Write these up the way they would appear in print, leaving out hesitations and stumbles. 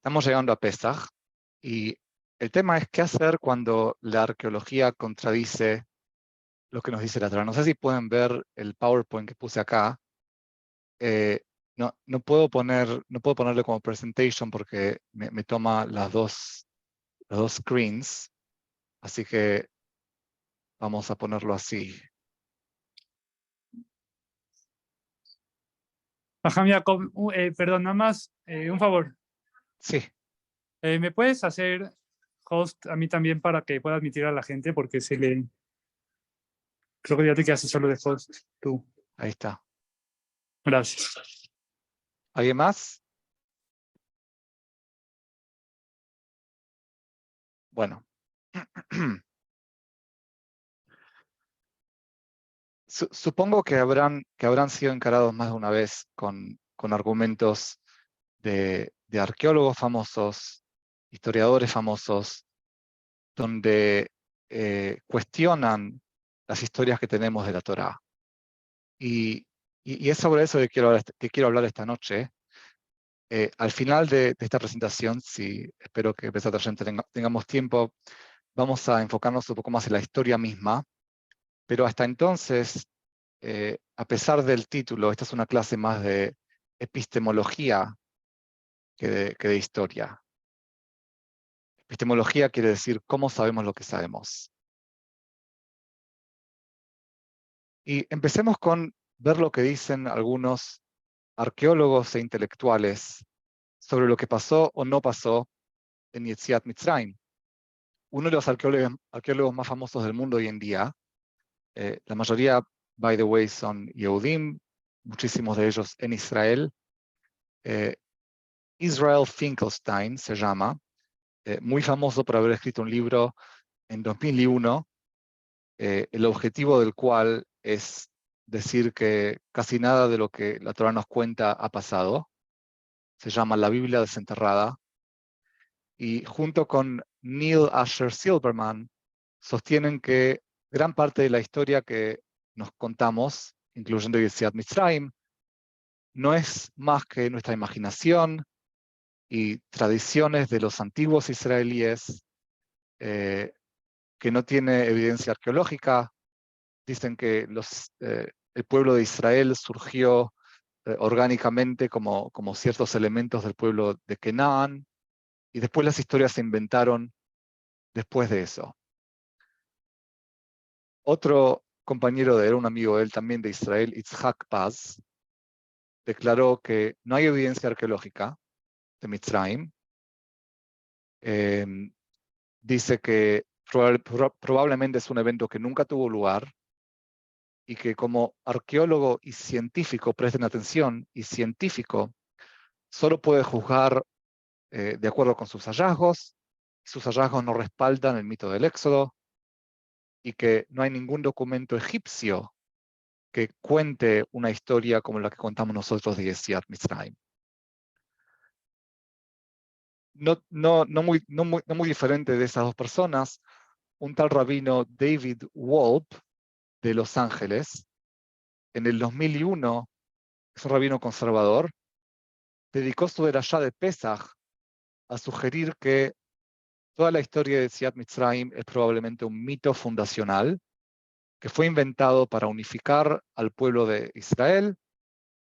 Estamos llegando a Pesaj y el tema es qué hacer cuando la arqueología contradice lo que nos dice la Torá. No sé si pueden ver el PowerPoint que puse acá. Eh, no puedo ponerle como presentation porque me toma los dos screens, así que vamos a ponerlo así. Ajá, Jacob, perdón, nada más un favor. Sí, ¿Me puedes hacer host a mí también para que pueda admitir a la gente? Porque creo que ya te quedaste solo de host tú. ahí está. Gracias. ¿Alguien más? Bueno. Supongo que habrán sido encarados más de una vez con argumentos de arqueólogos famosos, historiadores famosos, donde cuestionan las historias que tenemos de la Torá. Y es sobre eso que quiero hablar esta noche. Al final de esta presentación, si espero que tengamos tiempo, vamos a enfocarnos un poco más en la historia misma, pero hasta entonces, a pesar del título, esta es una clase más de epistemología que de historia. Epistemología quiere decir cómo sabemos lo que sabemos. Y empecemos con ver lo que dicen algunos arqueólogos e intelectuales sobre lo que pasó o no pasó en Yetziat Mitzrayim. Uno de los arqueólogos más famosos del mundo hoy en día, la mayoría, by the way, son Yehudim, muchísimos de ellos en Israel. Israel Finkelstein se llama, muy famoso por haber escrito un libro en 2001, el objetivo del cual es decir que casi nada de lo que la Torá nos cuenta ha pasado. Se llama La Biblia desenterrada. Y junto con Neil Asher Silverman sostienen que gran parte de la historia que nos contamos, incluyendo Yetziat Mitzrayim, no es más que nuestra imaginación y tradiciones de los antiguos israelíes, que no tiene evidencia arqueológica. Dicen que el pueblo de Israel surgió orgánicamente como ciertos elementos del pueblo de Canaán, y después las historias se inventaron después de eso. Otro compañero era un amigo de él también de Israel, Itzhak Paz, declaró que no hay evidencia arqueológica de Mitzrayim. Dice que probablemente es un evento que nunca tuvo lugar, y que como arqueólogo y científico, presten atención, y científico, solo puede juzgar de acuerdo con sus hallazgos. Sus hallazgos no respaldan el mito del Éxodo, y que no hay ningún documento egipcio que cuente una historia como la que contamos nosotros de Yetziat Mitzrayim. No muy diferente de esas dos personas, un tal rabino David Wolpe de Los Ángeles, en el 2001, es un rabino conservador, dedicó su derashá de Pesach a sugerir que toda la historia de Yetziat Mitzrayim es probablemente un mito fundacional que fue inventado para unificar al pueblo de Israel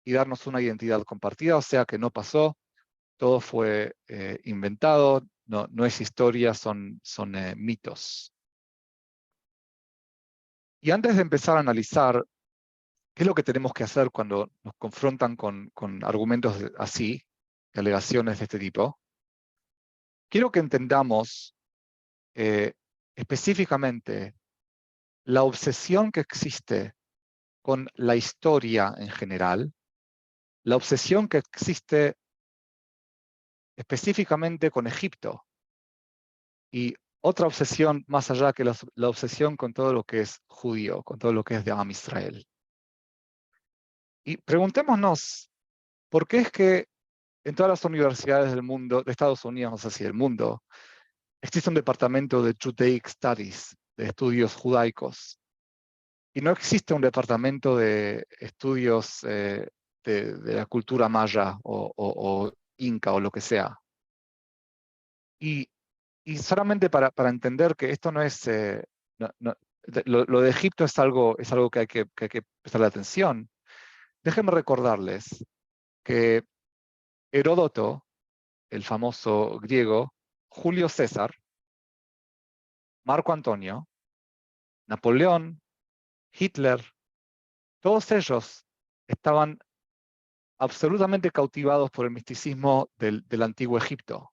y darnos una identidad compartida, o sea que no pasó, todo fue inventado, no es historia, son mitos. Y antes de empezar a analizar qué es lo que tenemos que hacer cuando nos confrontan con argumentos así, alegaciones de este tipo, quiero que entendamos eh, específicamente la obsesión que existe con la historia en general, la obsesión que existe específicamente con Egipto, y otra obsesión más allá que la obsesión con todo lo que es judío, con todo lo que es de Am Israel. Y preguntémonos, ¿por qué es que en todas las universidades del mundo, de Estados Unidos, no sé si del mundo, existe un departamento de Judaic Studies, de estudios judaicos, y no existe un departamento de estudios de la cultura maya o inca o lo que sea? Y, y solamente para entender que esto no es... lo de Egipto es algo que hay que prestarle atención. Déjenme recordarles que Heródoto, el famoso griego, Julio César, Marco Antonio, Napoleón, Hitler, todos ellos estaban absolutamente cautivados por el misticismo del antiguo Egipto.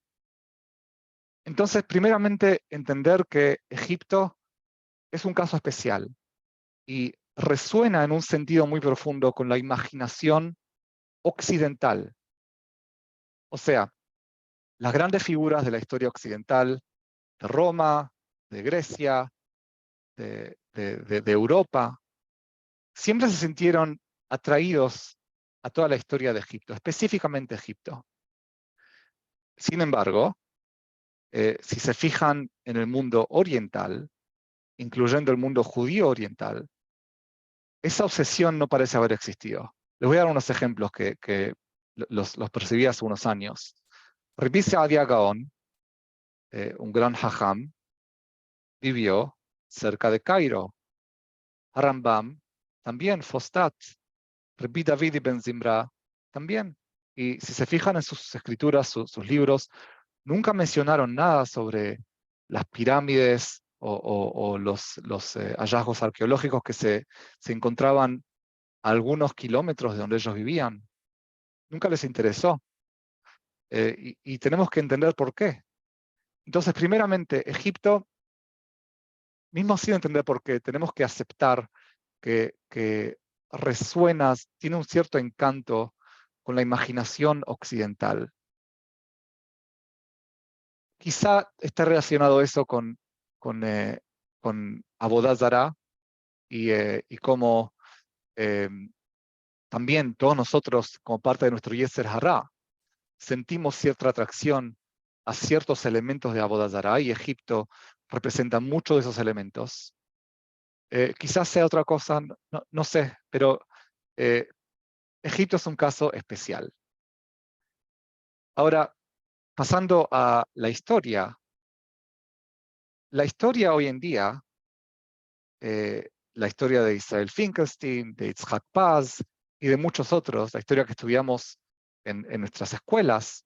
Entonces, primeramente, entender que Egipto es un caso especial y resuena en un sentido muy profundo con la imaginación occidental. O sea, las grandes figuras de la historia occidental, de Roma, de Grecia, de Europa, siempre se sintieron atraídos a toda la historia de Egipto, específicamente Egipto. Sin embargo, si se fijan en el mundo oriental, incluyendo el mundo judío oriental, esa obsesión no parece haber existido. Les voy a dar unos ejemplos que los percibí hace unos años. Rabbi Saadia Gaon, un gran hajam, vivió cerca de Cairo. Rambam, también, Fostat. Rabbi David ibn Zimra, también. Y si se fijan en sus escrituras, sus libros, nunca mencionaron nada sobre las pirámides o los hallazgos arqueológicos que se encontraban a algunos kilómetros de donde ellos vivían. Nunca les interesó. Y tenemos que entender por qué. Entonces, primeramente, Egipto, mismo sin entender por qué, tenemos que aceptar que resuena, tiene un cierto encanto con la imaginación occidental. Quizá esté relacionado eso con Avodah Zarah y cómo también todos nosotros, como parte de nuestro Yetzer Hará, sentimos cierta atracción a ciertos elementos de Avodah Zarah, y Egipto representa muchos de esos elementos. Quizás sea otra cosa, no sé, pero Egipto es un caso especial. Ahora, pasando a la historia hoy en día, la historia de Israel Finkelstein, de Itzhak Paz y de muchos otros, la historia que estudiamos en nuestras escuelas,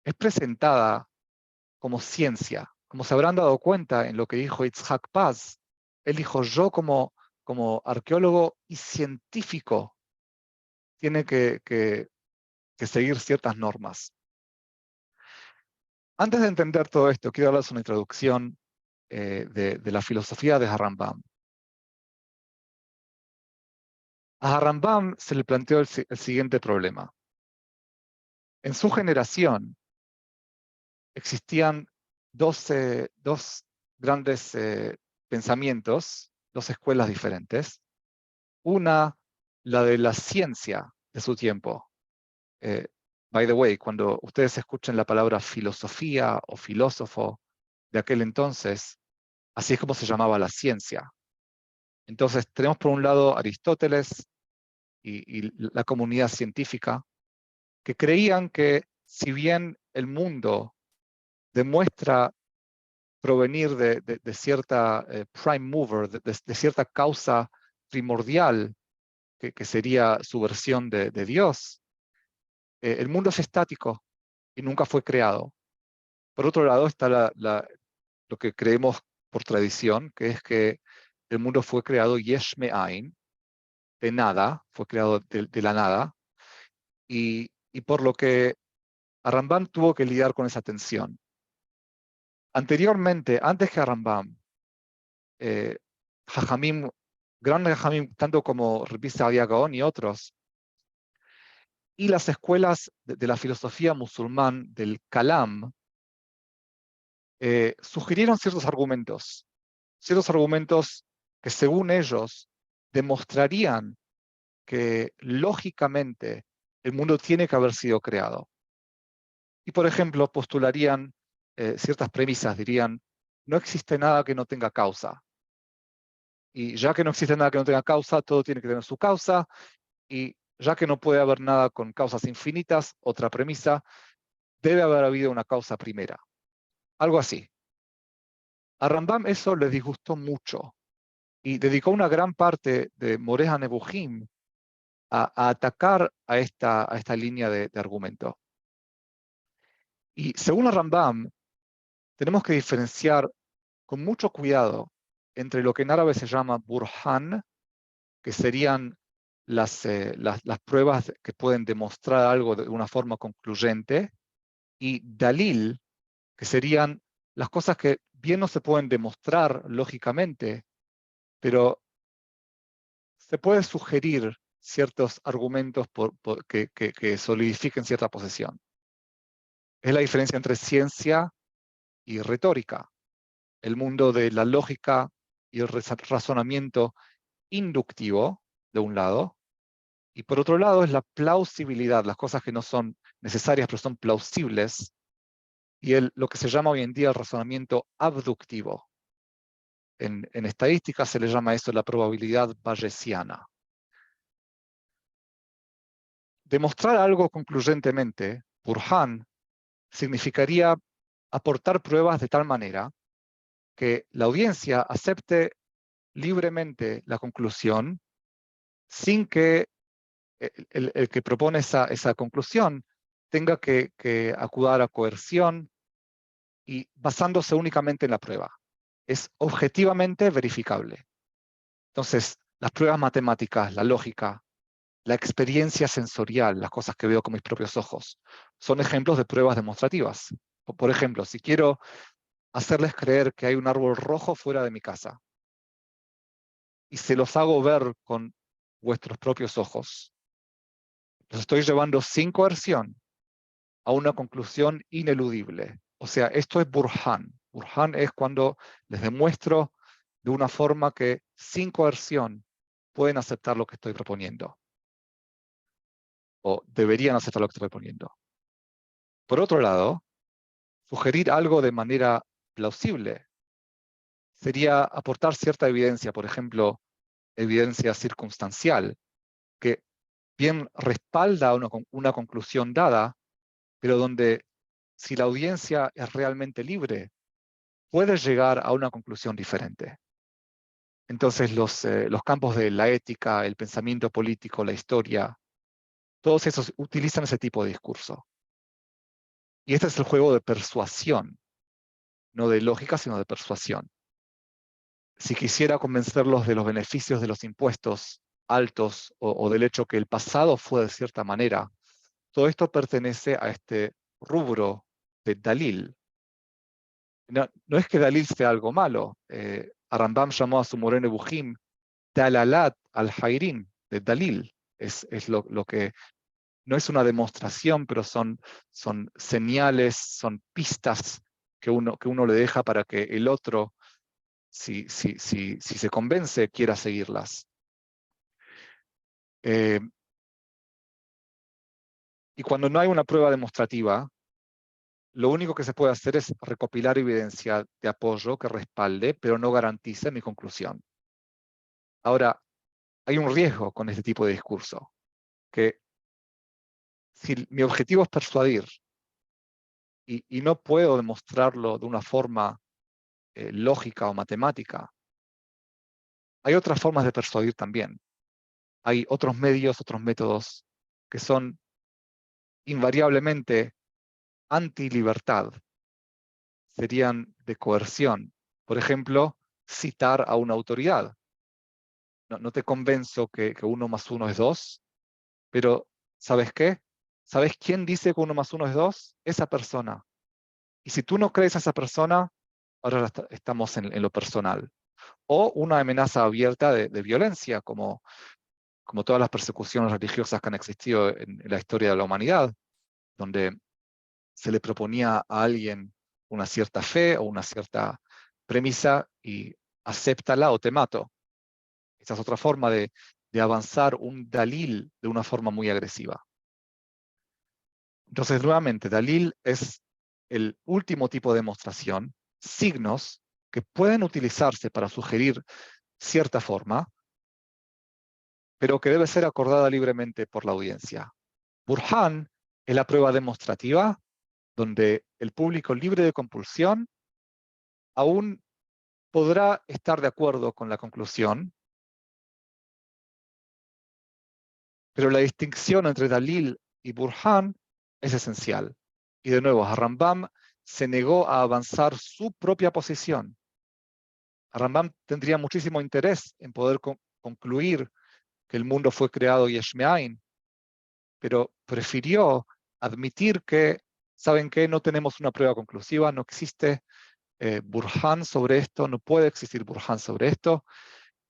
es presentada como ciencia. Como se habrán dado cuenta en lo que dijo Itzhak Paz, él dijo: yo como arqueólogo y científico tiene que seguir ciertas normas. Antes de entender todo esto, quiero darles una introducción de la filosofía de Rambam. A Rambam se le planteó el siguiente problema. En su generación existían dos grandes pensamientos, dos escuelas diferentes. Una, la de la ciencia de su tiempo. By the way, cuando ustedes escuchen la palabra filosofía o filósofo de aquel entonces, así es como se llamaba la ciencia. Entonces, tenemos por un lado Aristóteles y la comunidad científica, que creían que si bien el mundo demuestra provenir de cierta prime mover, de cierta causa primordial, que sería su versión de Dios, el mundo es estático y nunca fue creado. Por otro lado está lo que creemos por tradición, que es que el mundo fue creado yesh me'ain, de nada, fue creado de la nada, y por lo que Rambam tuvo que lidiar con esa tensión. Anteriormente, antes que Rambam, Jajamim, grandes Jajamim, tanto como Rabbi Saadia Gaon y otros, y las escuelas de la filosofía musulmán del Kalam, sugirieron ciertos argumentos que según ellos demostrarían que lógicamente el mundo tiene que haber sido creado. Y por ejemplo, postularían ciertas premisas, dirían: no existe nada que no tenga causa. Y ya que no existe nada que no tenga causa, todo tiene que tener su causa. Y ya que no puede haber nada con causas infinitas, otra premisa, debe haber habido una causa primera. Algo así. A Rambam eso le disgustó mucho y dedicó una gran parte de Moreh HaNevuchim a atacar a esta línea de argumento. Y según el Rambam, tenemos que diferenciar con mucho cuidado entre lo que en árabe se llama burhan, que serían las pruebas que pueden demostrar algo de una forma concluyente, y dalil, que serían las cosas que bien no se pueden demostrar lógicamente, pero se puede sugerir ciertos argumentos que solidifiquen cierta posición. Es la diferencia entre ciencia y retórica. El mundo de la lógica y el razonamiento inductivo, de un lado, y por otro lado es la plausibilidad, las cosas que no son necesarias pero son plausibles, y lo que se llama hoy en día el razonamiento abductivo. En estadística se le llama eso la probabilidad bayesiana. Demostrar algo concluyentemente, burhan, significaría aportar pruebas de tal manera que la audiencia acepte libremente la conclusión sin que el que propone esa conclusión tenga que acudir a coerción y basándose únicamente en la prueba. Es objetivamente verificable. Entonces, las pruebas matemáticas, la lógica, la experiencia sensorial, las cosas que veo con mis propios ojos, son ejemplos de pruebas demostrativas. Por ejemplo, si quiero hacerles creer que hay un árbol rojo fuera de mi casa y se los hago ver con vuestros propios ojos, los estoy llevando sin coerción a una conclusión ineludible. O sea, esto es burhan. Burhan es cuando les demuestro de una forma que sin coerción pueden aceptar lo que estoy proponiendo. O deberían aceptar lo que estoy proponiendo. Por otro lado, sugerir algo de manera plausible sería aportar cierta evidencia, por ejemplo, evidencia circunstancial, que bien respalda una conclusión dada, pero donde si la audiencia es realmente libre, puede llegar a una conclusión diferente. Entonces los campos de la ética, el pensamiento político, la historia, todos esos utilizan ese tipo de discurso. Y este es el juego de persuasión, no de lógica, sino de persuasión. Si quisiera convencerlos de los beneficios de los impuestos altos o del hecho que el pasado fue de cierta manera, todo esto pertenece a este rubro de Dalil. No es que Dalil sea algo malo. Rambam llamó a su Moreh HaNevuchim Dalalat al-Hayrin, de Dalil. Es lo que no es una demostración, pero son señales, son pistas que uno le deja para que el otro, si se convence, quiera seguirlas. Y cuando no hay una prueba demostrativa, lo único que se puede hacer es recopilar evidencia de apoyo que respalde, pero no garantice mi conclusión. Ahora, hay un riesgo con este tipo de discurso, que si mi objetivo es persuadir y no puedo demostrarlo de una forma lógica o matemática, hay otras formas de persuadir también. Hay otros medios, otros métodos que son invariablemente anti-libertad, serían de coerción. Por ejemplo, citar a una autoridad. No te convenzo que 1 más 1 es 2, pero ¿sabes qué? ¿Sabes quién dice que 1 más 1 es 2? Esa persona. Y si tú no crees a esa persona, ahora estamos en lo personal. O una amenaza abierta de violencia, como todas las persecuciones religiosas que han existido en la historia de la humanidad, donde se le proponía a alguien una cierta fe o una cierta premisa y acéptala o te mato. Esa es otra forma de avanzar un dalil de una forma muy agresiva. Entonces, nuevamente, dalil es el último tipo de demostración, signos que pueden utilizarse para sugerir cierta forma, pero que debe ser acordada libremente por la audiencia. Burhan es la prueba demostrativa donde el público libre de compulsión aún podrá estar de acuerdo con la conclusión, pero la distinción entre Dalil y Burhan es esencial. Y de nuevo, Rambam se negó a avanzar su propia posición. Rambam tendría muchísimo interés en poder concluir que el mundo fue creado yesh me'ain, pero prefirió admitir que, ¿saben qué? No tenemos una prueba conclusiva, no existe Burhan sobre esto, no puede existir Burhan sobre esto,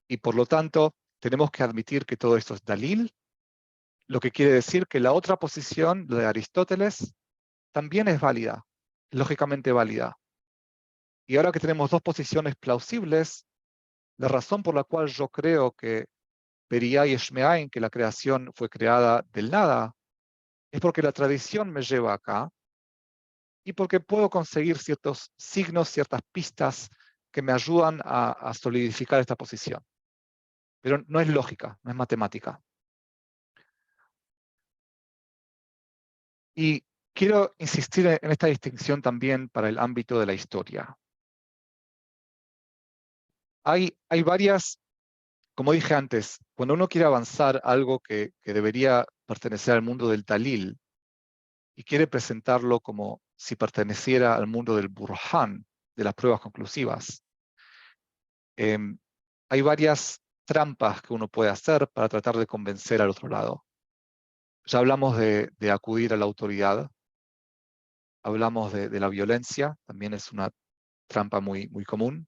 y por lo tanto tenemos que admitir que todo esto es Dalil, lo que quiere decir que la otra posición, la de Aristóteles, también es válida, lógicamente válida. Y ahora que tenemos dos posiciones plausibles, la razón por la cual yo creo que Beriah y Eshmeain, que la creación fue creada del nada, es porque la tradición me lleva acá y porque puedo conseguir ciertos signos, ciertas pistas que me ayudan a solidificar esta posición. Pero no es lógica, no es matemática. Y quiero insistir en esta distinción también para el ámbito de la historia. Hay varias, como dije antes, cuando uno quiere avanzar algo que debería pertenecer al mundo del Talil y quiere presentarlo como si perteneciera al mundo del Burhan, de las pruebas conclusivas, hay varias trampas que uno puede hacer para tratar de convencer al otro lado. Ya hablamos de acudir a la autoridad, hablamos de la violencia, también es una trampa muy, muy común.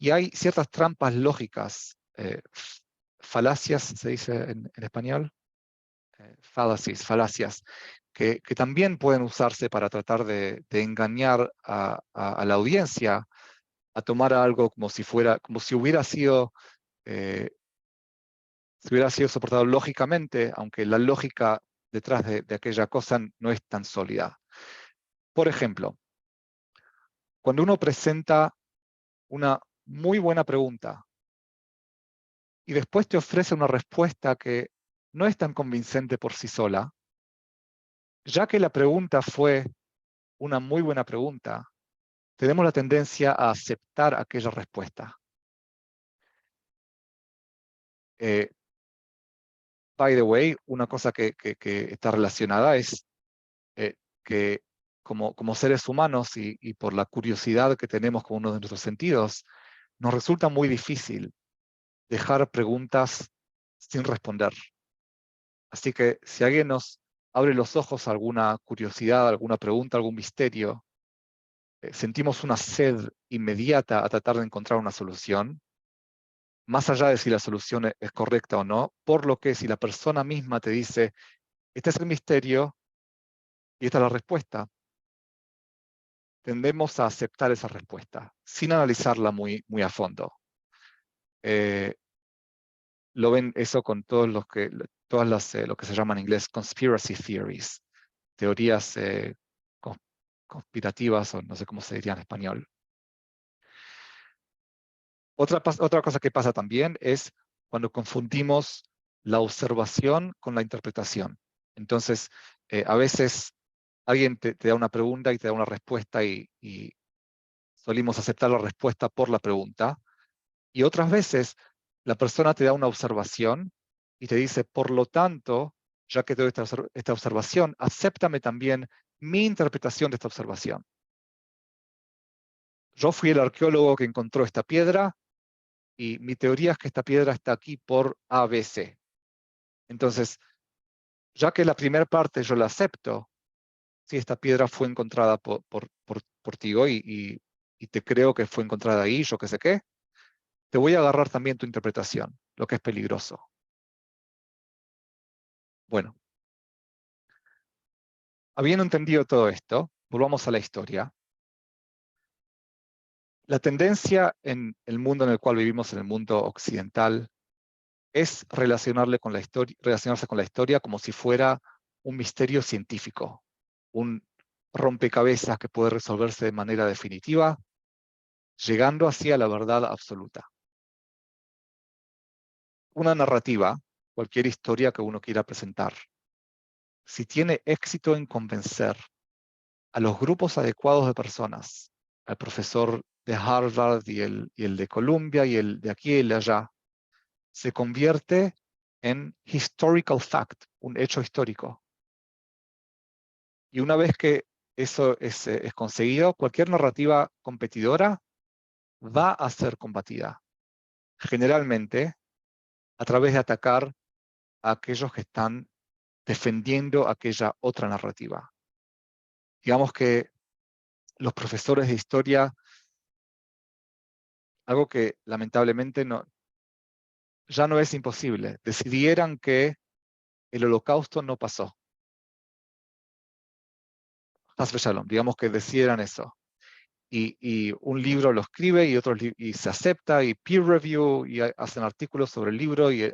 Y hay ciertas trampas lógicas, falacias, se dice en español, falacias, que también pueden usarse para tratar de engañar a la audiencia, a tomar algo como como si hubiera sido, si hubiera sido soportado lógicamente, aunque la lógica detrás de aquella cosa no es tan sólida. Por ejemplo, cuando uno presenta una muy buena pregunta y después te ofrece una respuesta que no es tan convincente por sí sola, ya que la pregunta fue una muy buena pregunta, tenemos la tendencia a aceptar aquella respuesta. Eh, by the way, una cosa que está relacionada es que como seres humanos y por la curiosidad que tenemos con uno de nuestros sentidos, nos resulta muy difícil dejar preguntas sin responder. Así que si alguien nos abre los ojos a alguna curiosidad, alguna pregunta, algún misterio, sentimos una sed inmediata a tratar de encontrar una solución, más allá de si la solución es correcta o no, por lo que si la persona misma te dice, este es el misterio y esta es la respuesta, tendemos a aceptar esa respuesta sin analizarla muy, muy a fondo. Lo ven eso con todas lo que se llama en inglés conspiracy theories, teorías conspirativas, o no sé cómo se diría en español. Otra cosa que pasa también es cuando confundimos la observación con la interpretación. Entonces, a veces alguien te da una pregunta y te da una respuesta y solimos aceptar la respuesta por la pregunta. Y otras veces la persona te da una observación y te dice, por lo tanto, ya que tengo esta observación, acéptame también mi interpretación de esta observación. Yo fui el arqueólogo que encontró esta piedra y mi teoría es que esta piedra está aquí por ABC. Entonces, ya que la primera parte yo la acepto, si esta piedra fue encontrada por ti y te creo que fue encontrada ahí, yo qué sé qué, te voy a agarrar también tu interpretación, lo que es peligroso. Bueno, habiendo entendido todo esto, volvamos a la historia. La tendencia en el mundo en el cual vivimos, en el mundo occidental, es relacionarse con la historia como si fuera un misterio científico, un rompecabezas que puede resolverse de manera definitiva, llegando así a la verdad absoluta. Una narrativa, cualquier historia que uno quiera presentar, si tiene éxito en convencer a los grupos adecuados de personas, al profesor de Harvard y el de Columbia y el de aquí y el de allá, se convierte en historical fact, un hecho histórico. Y una vez que eso es conseguido, cualquier narrativa competidora va a ser combatida. Generalmente a través de atacar a aquellos que están defendiendo aquella otra narrativa. Digamos que los profesores de historia, algo que lamentablemente ya no es imposible, decidieran que el holocausto no pasó. Haz Shalom, digamos que decidieran eso. Y un libro lo escribe y se acepta, y peer review, y hacen artículos sobre el libro, y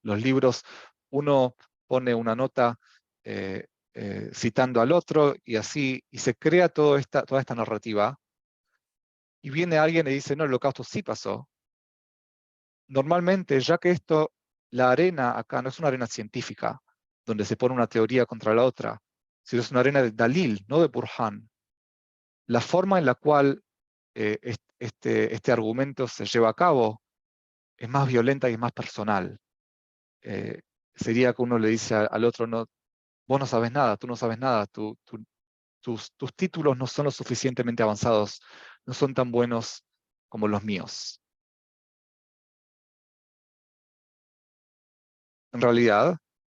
los libros, uno pone una nota citando al otro, y así, y se crea toda esta narrativa, y viene alguien y dice, no, el holocausto sí pasó. Normalmente, ya que la arena acá no es una arena científica, donde se pone una teoría contra la otra, sino es una arena de Dalil, no de Burhan. La forma en la cual este argumento se lleva a cabo es más violenta y es más personal. Sería que uno le dice al otro, no, vos no sabes nada, tú no sabes nada, tus títulos no son lo suficientemente avanzados, no son tan buenos como los míos. En realidad,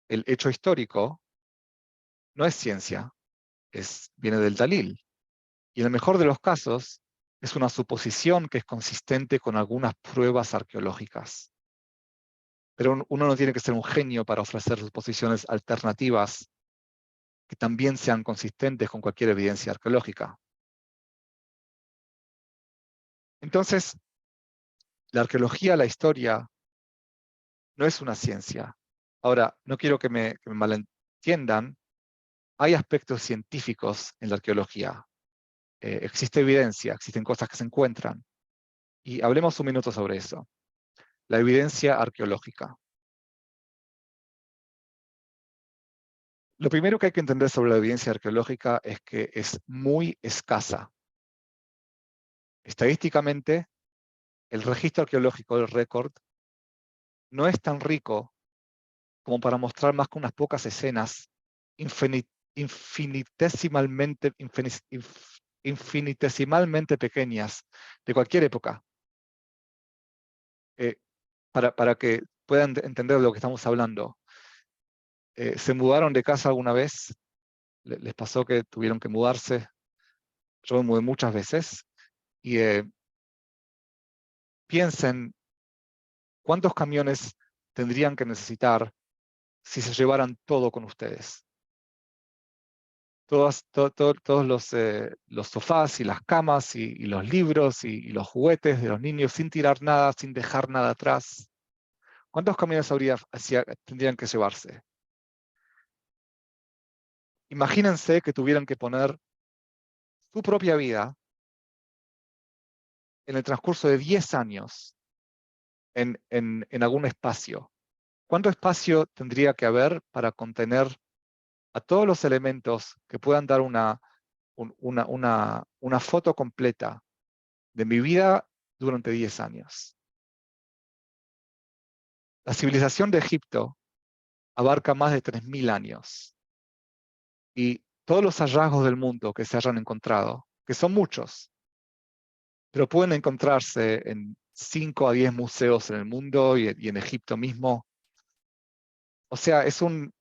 el hecho histórico no es ciencia, viene del Dalil. Y en el mejor de los casos, es una suposición que es consistente con algunas pruebas arqueológicas. Pero uno no tiene que ser un genio para ofrecer suposiciones alternativas que también sean consistentes con cualquier evidencia arqueológica. Entonces, la arqueología, la historia, no es una ciencia. Ahora, no quiero que me malentiendan, hay aspectos científicos en la arqueología. Existe evidencia, existen cosas que se encuentran. Y hablemos un minuto sobre eso. La evidencia arqueológica. Lo primero que hay que entender sobre la evidencia arqueológica es que es muy escasa. Estadísticamente, el registro arqueológico del récord no es tan rico como para mostrar más que unas pocas escenas infinitesimalmente pequeñas de cualquier época. Para que puedan entender de lo que estamos hablando. ¿Se mudaron de casa alguna vez? ¿Les pasó que tuvieron que mudarse? Yo me mudé muchas veces. Y piensen cuántos camiones tendrían que necesitar si se llevaran todo con ustedes. Todos los sofás y las camas y los libros y los juguetes de los niños sin tirar nada, sin dejar nada atrás. ¿Cuántos camiones tendrían que llevarse? Imagínense que tuvieran que poner su propia vida en el transcurso de 10 años en algún espacio. ¿Cuánto espacio tendría que haber para contener a todos los elementos que puedan dar una foto completa de mi vida durante 10 años? La civilización de Egipto abarca más de 3.000 años. Y todos los hallazgos del mundo que se hayan encontrado, que son muchos, pero pueden encontrarse en 5 a 10 museos en el mundo y en Egipto mismo. O sea, es un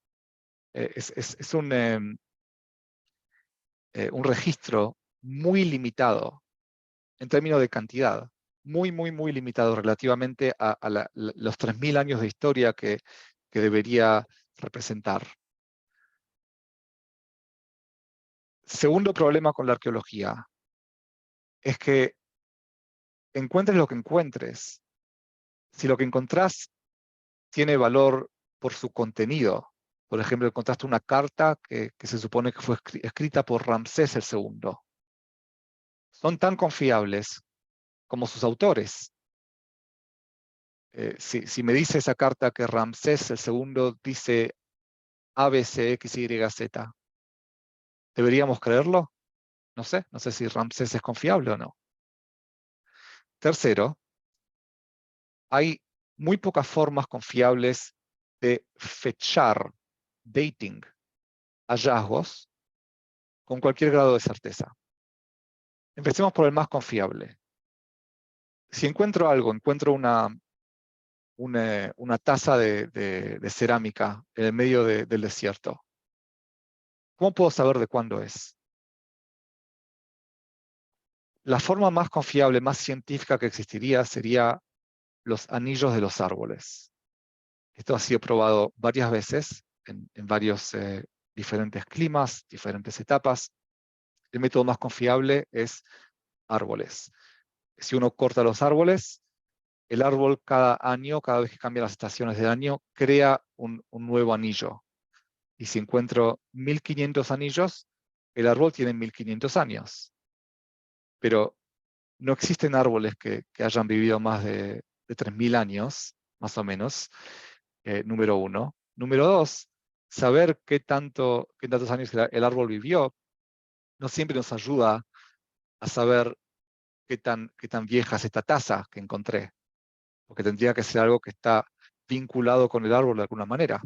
registro muy limitado en términos de cantidad, muy, muy, muy limitado relativamente a los 3.000 años de historia que debería representar. Segundo problema con la arqueología es que encuentres lo que encuentres, si lo que encontrás tiene valor por su contenido, por ejemplo, encontraste una carta que se supone que fue escrita por Ramsés II, son tan confiables como sus autores. Si me dice esa carta que Ramsés II dice A, B, C, X, Y, Z, ¿deberíamos creerlo? No sé si Ramsés es confiable o no. Tercero, hay muy pocas formas confiables de fechar, dating, hallazgos con cualquier grado de certeza. Empecemos por el más confiable. Si encuentro algo, encuentro una taza de cerámica en el medio del desierto, ¿cómo puedo saber de cuándo es? La forma más confiable, más científica que existiría sería los anillos de los árboles. Esto ha sido probado varias veces en varios diferentes climas, diferentes etapas. El método más confiable es árboles. Si uno corta los árboles, el árbol cada año, cada vez que cambia las estaciones del año, crea un nuevo anillo. Y si encuentro 1500 anillos, el árbol tiene 1500 años. Pero no existen árboles que hayan vivido más de 3000 años, más o menos, número uno. Número dos, saber qué tantos años el árbol vivió no siempre nos ayuda a saber qué tan vieja es esta taza que encontré, porque tendría que ser algo que está vinculado con el árbol de alguna manera.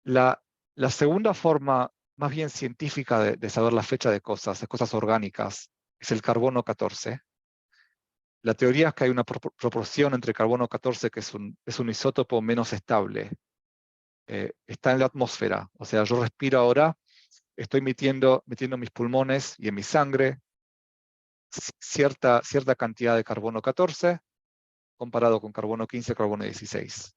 La segunda forma, más bien científica de saber la fecha de cosas orgánicas, es el carbono 14. La teoría es que hay una proporción entre carbono 14, que es un isótopo menos estable. Está en la atmósfera, o sea, yo respiro ahora, estoy metiendo en mis pulmones y en mi sangre cierta cantidad de carbono 14 comparado con carbono 15, carbono 16.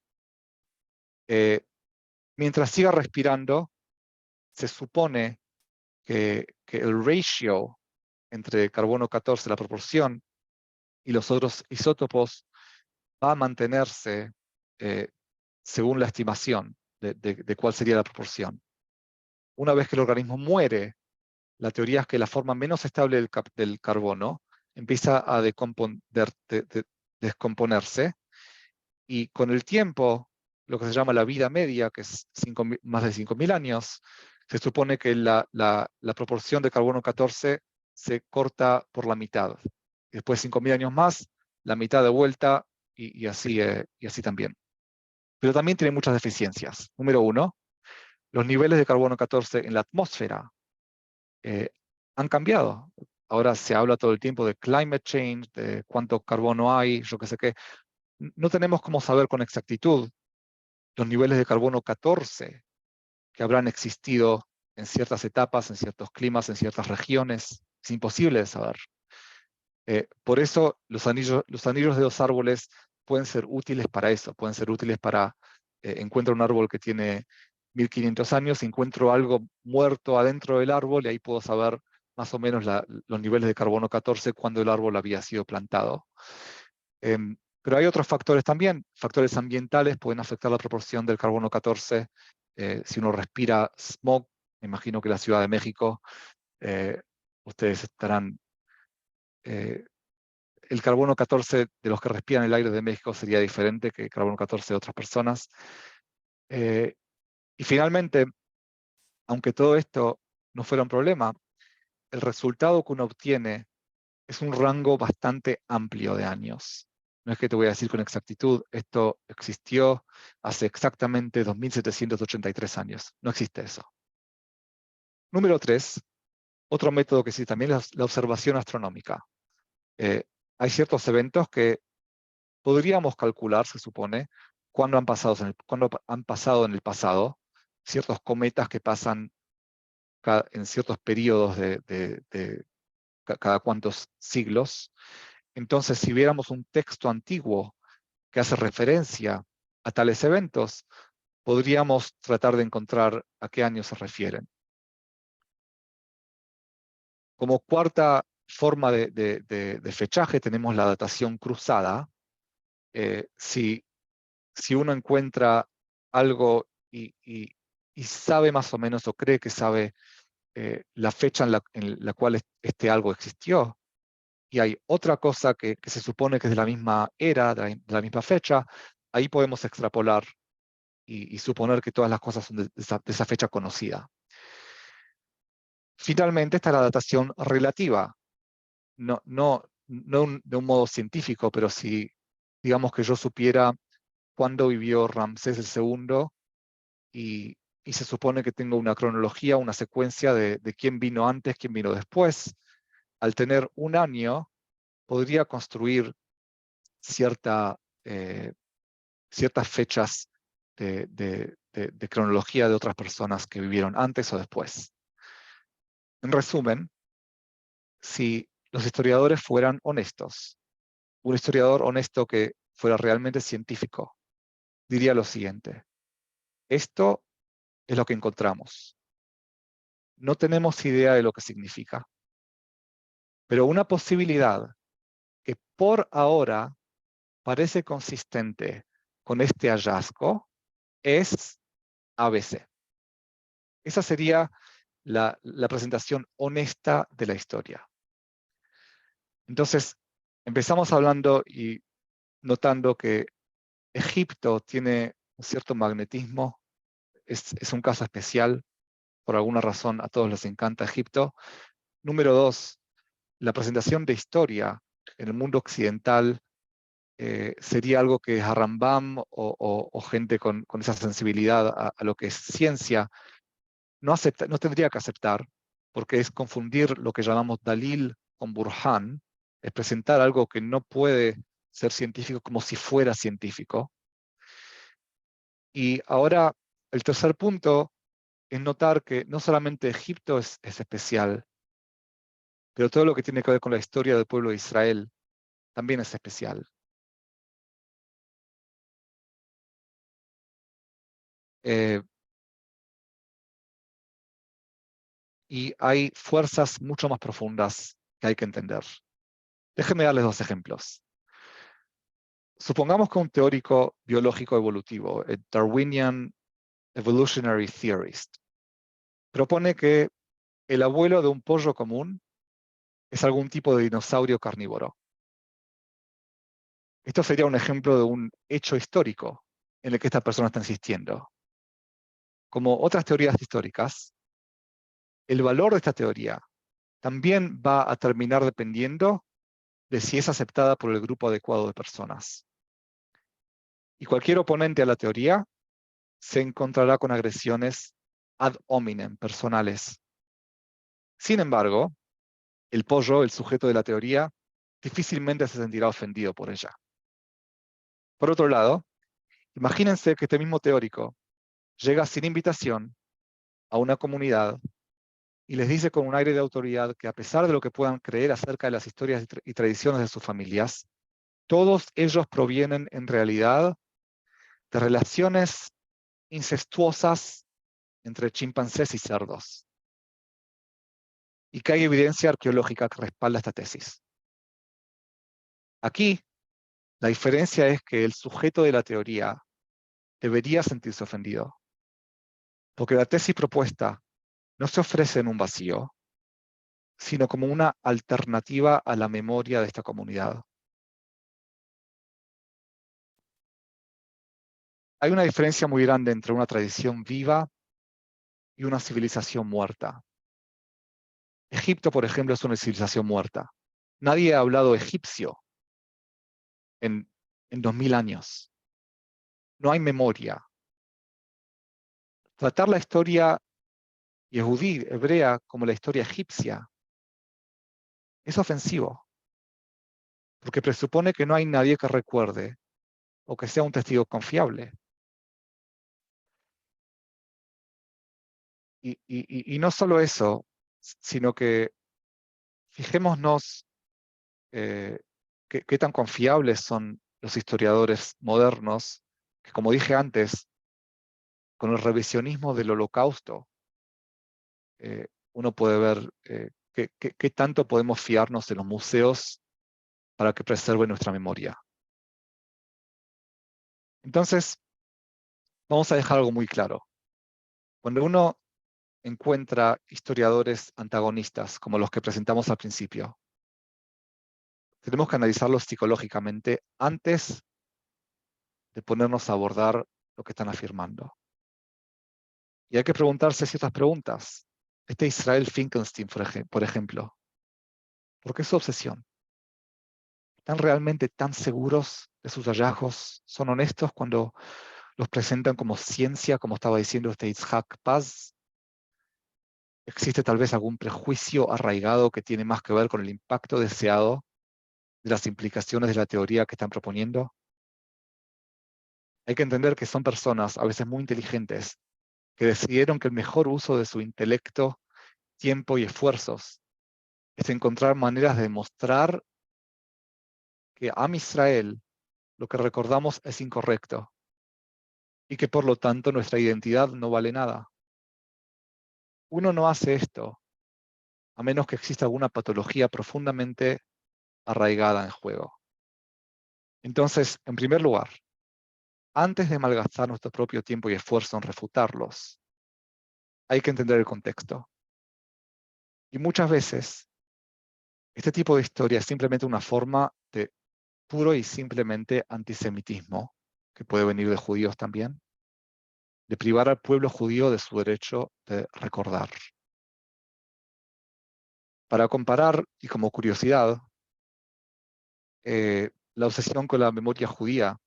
Mientras siga respirando, se supone que el ratio entre carbono 14, la proporción, y los otros isótopos va a mantenerse según la estimación de cuál sería la proporción. Una vez que el organismo muere, la teoría es que la forma menos estable del carbono empieza a descomponerse, y con el tiempo, lo que se llama la vida media, que es más de 5000 años, se supone que la proporción de carbono 14 se corta por la mitad. Después de 5000 años más, la mitad de vuelta, y así también. Pero también tiene muchas deficiencias. Número uno, los niveles de carbono 14 en la atmósfera han cambiado. Ahora se habla todo el tiempo de climate change, de cuánto carbono hay, yo qué sé qué. No tenemos cómo saber con exactitud los niveles de carbono 14 que habrán existido en ciertas etapas, en ciertos climas, en ciertas regiones. Es imposible de saber. Por eso los anillos de los árboles pueden ser útiles para eso, pueden ser útiles para, encuentro un árbol que tiene 1500 años, encuentro algo muerto adentro del árbol y ahí puedo saber más o menos los niveles de carbono 14 cuando el árbol había sido plantado. Pero hay otros factores también, factores ambientales pueden afectar la proporción del carbono 14. Si uno respira smog, me imagino que la Ciudad de México, ustedes estarán... el carbono 14 de los que respiran el aire de México sería diferente que el carbono 14 de otras personas. Y finalmente, aunque todo esto no fuera un problema, el resultado que uno obtiene es un rango bastante amplio de años. No es que te voy a decir con exactitud, esto existió hace exactamente 2783 años. No existe eso. Número 3, otro método que sí también es la observación astronómica. Hay ciertos eventos que podríamos calcular, se supone, cuándo han pasado en el pasado, ciertos cometas que pasan en ciertos periodos de cada cuantos siglos. Entonces, si viéramos un texto antiguo que hace referencia a tales eventos, podríamos tratar de encontrar a qué años se refieren. Como cuarta forma de fechaje tenemos la datación cruzada. Si uno encuentra algo y sabe más o menos o cree que sabe la fecha en la cual este algo existió, y hay otra cosa que se supone que es de la misma era, de la misma fecha, ahí podemos extrapolar y suponer que todas las cosas son de esa fecha conocida. Finalmente está la datación relativa, no de un modo científico, pero si digamos que yo supiera cuándo vivió Ramsés II y se supone que tengo una cronología, una secuencia de quién vino antes, quién vino después, al tener un año podría construir eh, ciertas fechas de cronología de otras personas que vivieron antes o después. En resumen, si los historiadores fueran honestos, un historiador honesto que fuera realmente científico, diría lo siguiente: esto es lo que encontramos. No tenemos idea de lo que significa, pero una posibilidad que por ahora parece consistente con este hallazgo es ABC. Esa sería la presentación honesta de la historia. Entonces, empezamos hablando y notando que Egipto tiene un cierto magnetismo, es un caso especial, por alguna razón a todos les encanta Egipto. Número dos, la presentación de historia en el mundo occidental sería algo que a Rambam o gente con esa sensibilidad a lo que es ciencia no tendría que aceptar, porque es confundir lo que llamamos Dalil con Burhan, es presentar algo que no puede ser científico como si fuera científico. Y ahora el tercer punto es notar que no solamente Egipto es especial, pero todo lo que tiene que ver con la historia del pueblo de Israel también es especial. Eh, y hay fuerzas mucho más profundas que hay que entender. Déjenme darles dos ejemplos. Supongamos que un teórico biológico evolutivo, el Darwinian Evolutionary Theorist, propone que el abuelo de un pollo común es algún tipo de dinosaurio carnívoro. Esto sería un ejemplo de un hecho histórico en el que esta persona está insistiendo. Como otras teorías históricas, el valor de esta teoría también va a terminar dependiendo de si es aceptada por el grupo adecuado de personas. Y cualquier oponente a la teoría se encontrará con agresiones ad hominem, personales. Sin embargo, el pollo, el sujeto de la teoría, difícilmente se sentirá ofendido por ella. Por otro lado, imagínense que este mismo teórico llega sin invitación a una comunidad y les dice con un aire de autoridad que a pesar de lo que puedan creer acerca de las historias y tradiciones de sus familias, todos ellos provienen en realidad de relaciones incestuosas entre chimpancés y cerdos, y que hay evidencia arqueológica que respalda esta tesis. Aquí, la diferencia es que el sujeto de la teoría debería sentirse ofendido, porque la tesis propuesta no se ofrece en un vacío, sino como una alternativa a la memoria de esta comunidad. Hay una diferencia muy grande entre una tradición viva y una civilización muerta. Egipto, por ejemplo, es una civilización muerta. Nadie ha hablado egipcio en 2000 años. No hay memoria. Tratar la historia yehudí, hebrea, como la historia egipcia, es ofensivo, porque presupone que no hay nadie que recuerde o que sea un testigo confiable. Y no solo eso, sino que fijémonos qué tan confiables son los historiadores modernos, que como dije antes, con el revisionismo del Holocausto, uno puede ver qué tanto podemos fiarnos de los museos para que preserven nuestra memoria. Entonces, vamos a dejar algo muy claro. Cuando uno encuentra historiadores antagonistas, como los que presentamos al principio, tenemos que analizarlos psicológicamente antes de ponernos a abordar lo que están afirmando. Y hay que preguntarse ciertas preguntas. Israel Finkelstein, por ejemplo. ¿Por qué su obsesión? ¿Están realmente tan seguros de sus hallazgos? ¿Son honestos cuando los presentan como ciencia, como estaba diciendo Itzhak Paz? ¿Existe tal vez algún prejuicio arraigado que tiene más que ver con el impacto deseado de las implicaciones de la teoría que están proponiendo? Hay que entender que son personas, a veces muy inteligentes, que decidieron que el mejor uso de su intelecto, tiempo y esfuerzos es encontrar maneras de demostrar que Am Israel, lo que recordamos, es incorrecto y que por lo tanto nuestra identidad no vale nada. Uno no hace esto a menos que exista alguna patología profundamente arraigada en juego. Entonces, en primer lugar, antes de malgastar nuestro propio tiempo y esfuerzo en refutarlos, hay que entender el contexto. Y muchas veces, este tipo de historia es simplemente una forma de puro y simplemente antisemitismo, que puede venir de judíos también, de privar al pueblo judío de su derecho de recordar. Para comparar, y como curiosidad, la obsesión con la memoria judía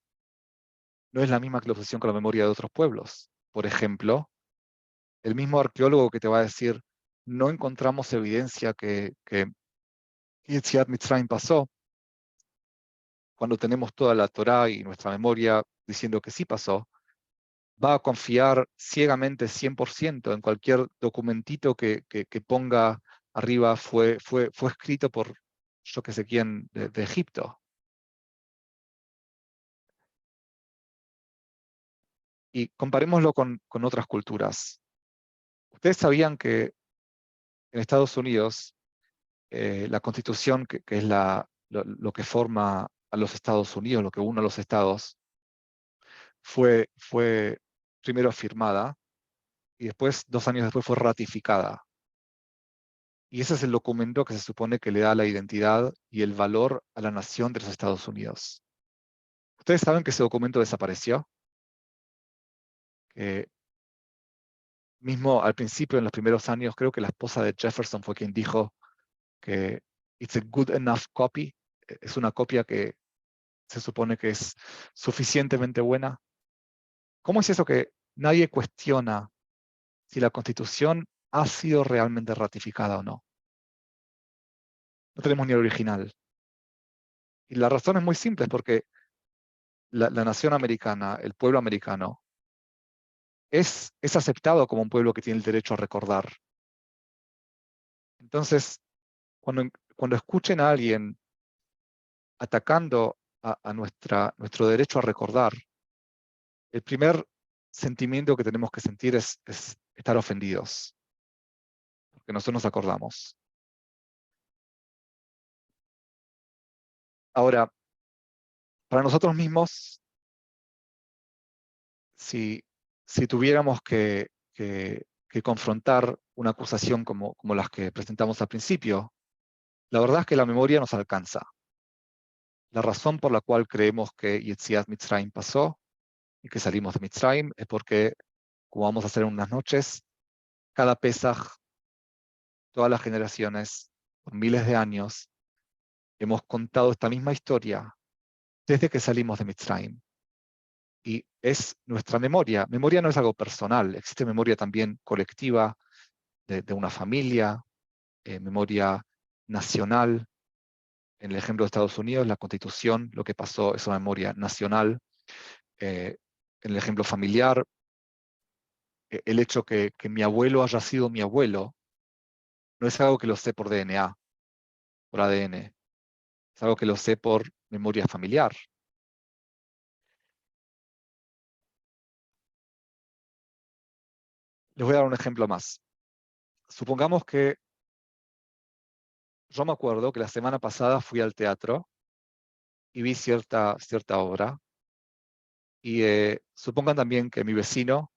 no es la misma que la obsesión con la memoria de otros pueblos. Por ejemplo, el mismo arqueólogo que te va a decir, no encontramos evidencia que Yetziat Mitzrayim pasó, cuando tenemos toda la Torá y nuestra memoria diciendo que sí pasó, va a confiar ciegamente 100% en cualquier documentito que ponga arriba fue escrito por yo que sé quién de Egipto. Y comparémoslo con otras culturas. ¿Ustedes sabían que en Estados Unidos la Constitución, que es lo que forma a los Estados Unidos, lo que une a los estados, fue primero firmada y después, 2 años después, fue ratificada? Y ese es el documento que se supone que le da la identidad y el valor a la nación de los Estados Unidos. ¿Ustedes saben que ese documento desapareció? Que mismo al principio, en los primeros años, creo que la esposa de Jefferson fue quien dijo que it's a good enough copy, es una copia que se supone que es suficientemente buena. ¿Cómo es eso que nadie cuestiona si la Constitución ha sido realmente ratificada o no? No tenemos ni el original. Y la razón es muy simple, es porque la nación americana, el pueblo americano, es aceptado como un pueblo que tiene el derecho a recordar. Entonces, cuando escuchen a alguien atacando a nuestro derecho a recordar, el primer sentimiento que tenemos que sentir es estar ofendidos, porque nosotros nos acordamos. Ahora, para nosotros mismos, si tuviéramos que confrontar una acusación como las que presentamos al principio, la verdad es que la memoria nos alcanza. La razón por la cual creemos que Yetziat Mitzrayim pasó y que salimos de Mitzrayim es porque, como vamos a hacer en unas noches, cada Pesaj, todas las generaciones, por miles de años, hemos contado esta misma historia desde que salimos de Mitzrayim. Y es nuestra memoria. Memoria no es algo personal, existe memoria también colectiva de una familia, memoria nacional. En el ejemplo de Estados Unidos, la Constitución, lo que pasó es una memoria nacional. En el ejemplo familiar, el hecho que mi abuelo haya sido mi abuelo no es algo que lo sé por DNA, por ADN, es algo que lo sé por memoria familiar. Les voy a dar un ejemplo más. Supongamos que yo me acuerdo que la semana pasada fui al teatro y vi cierta obra. Y supongan también que mi vecino,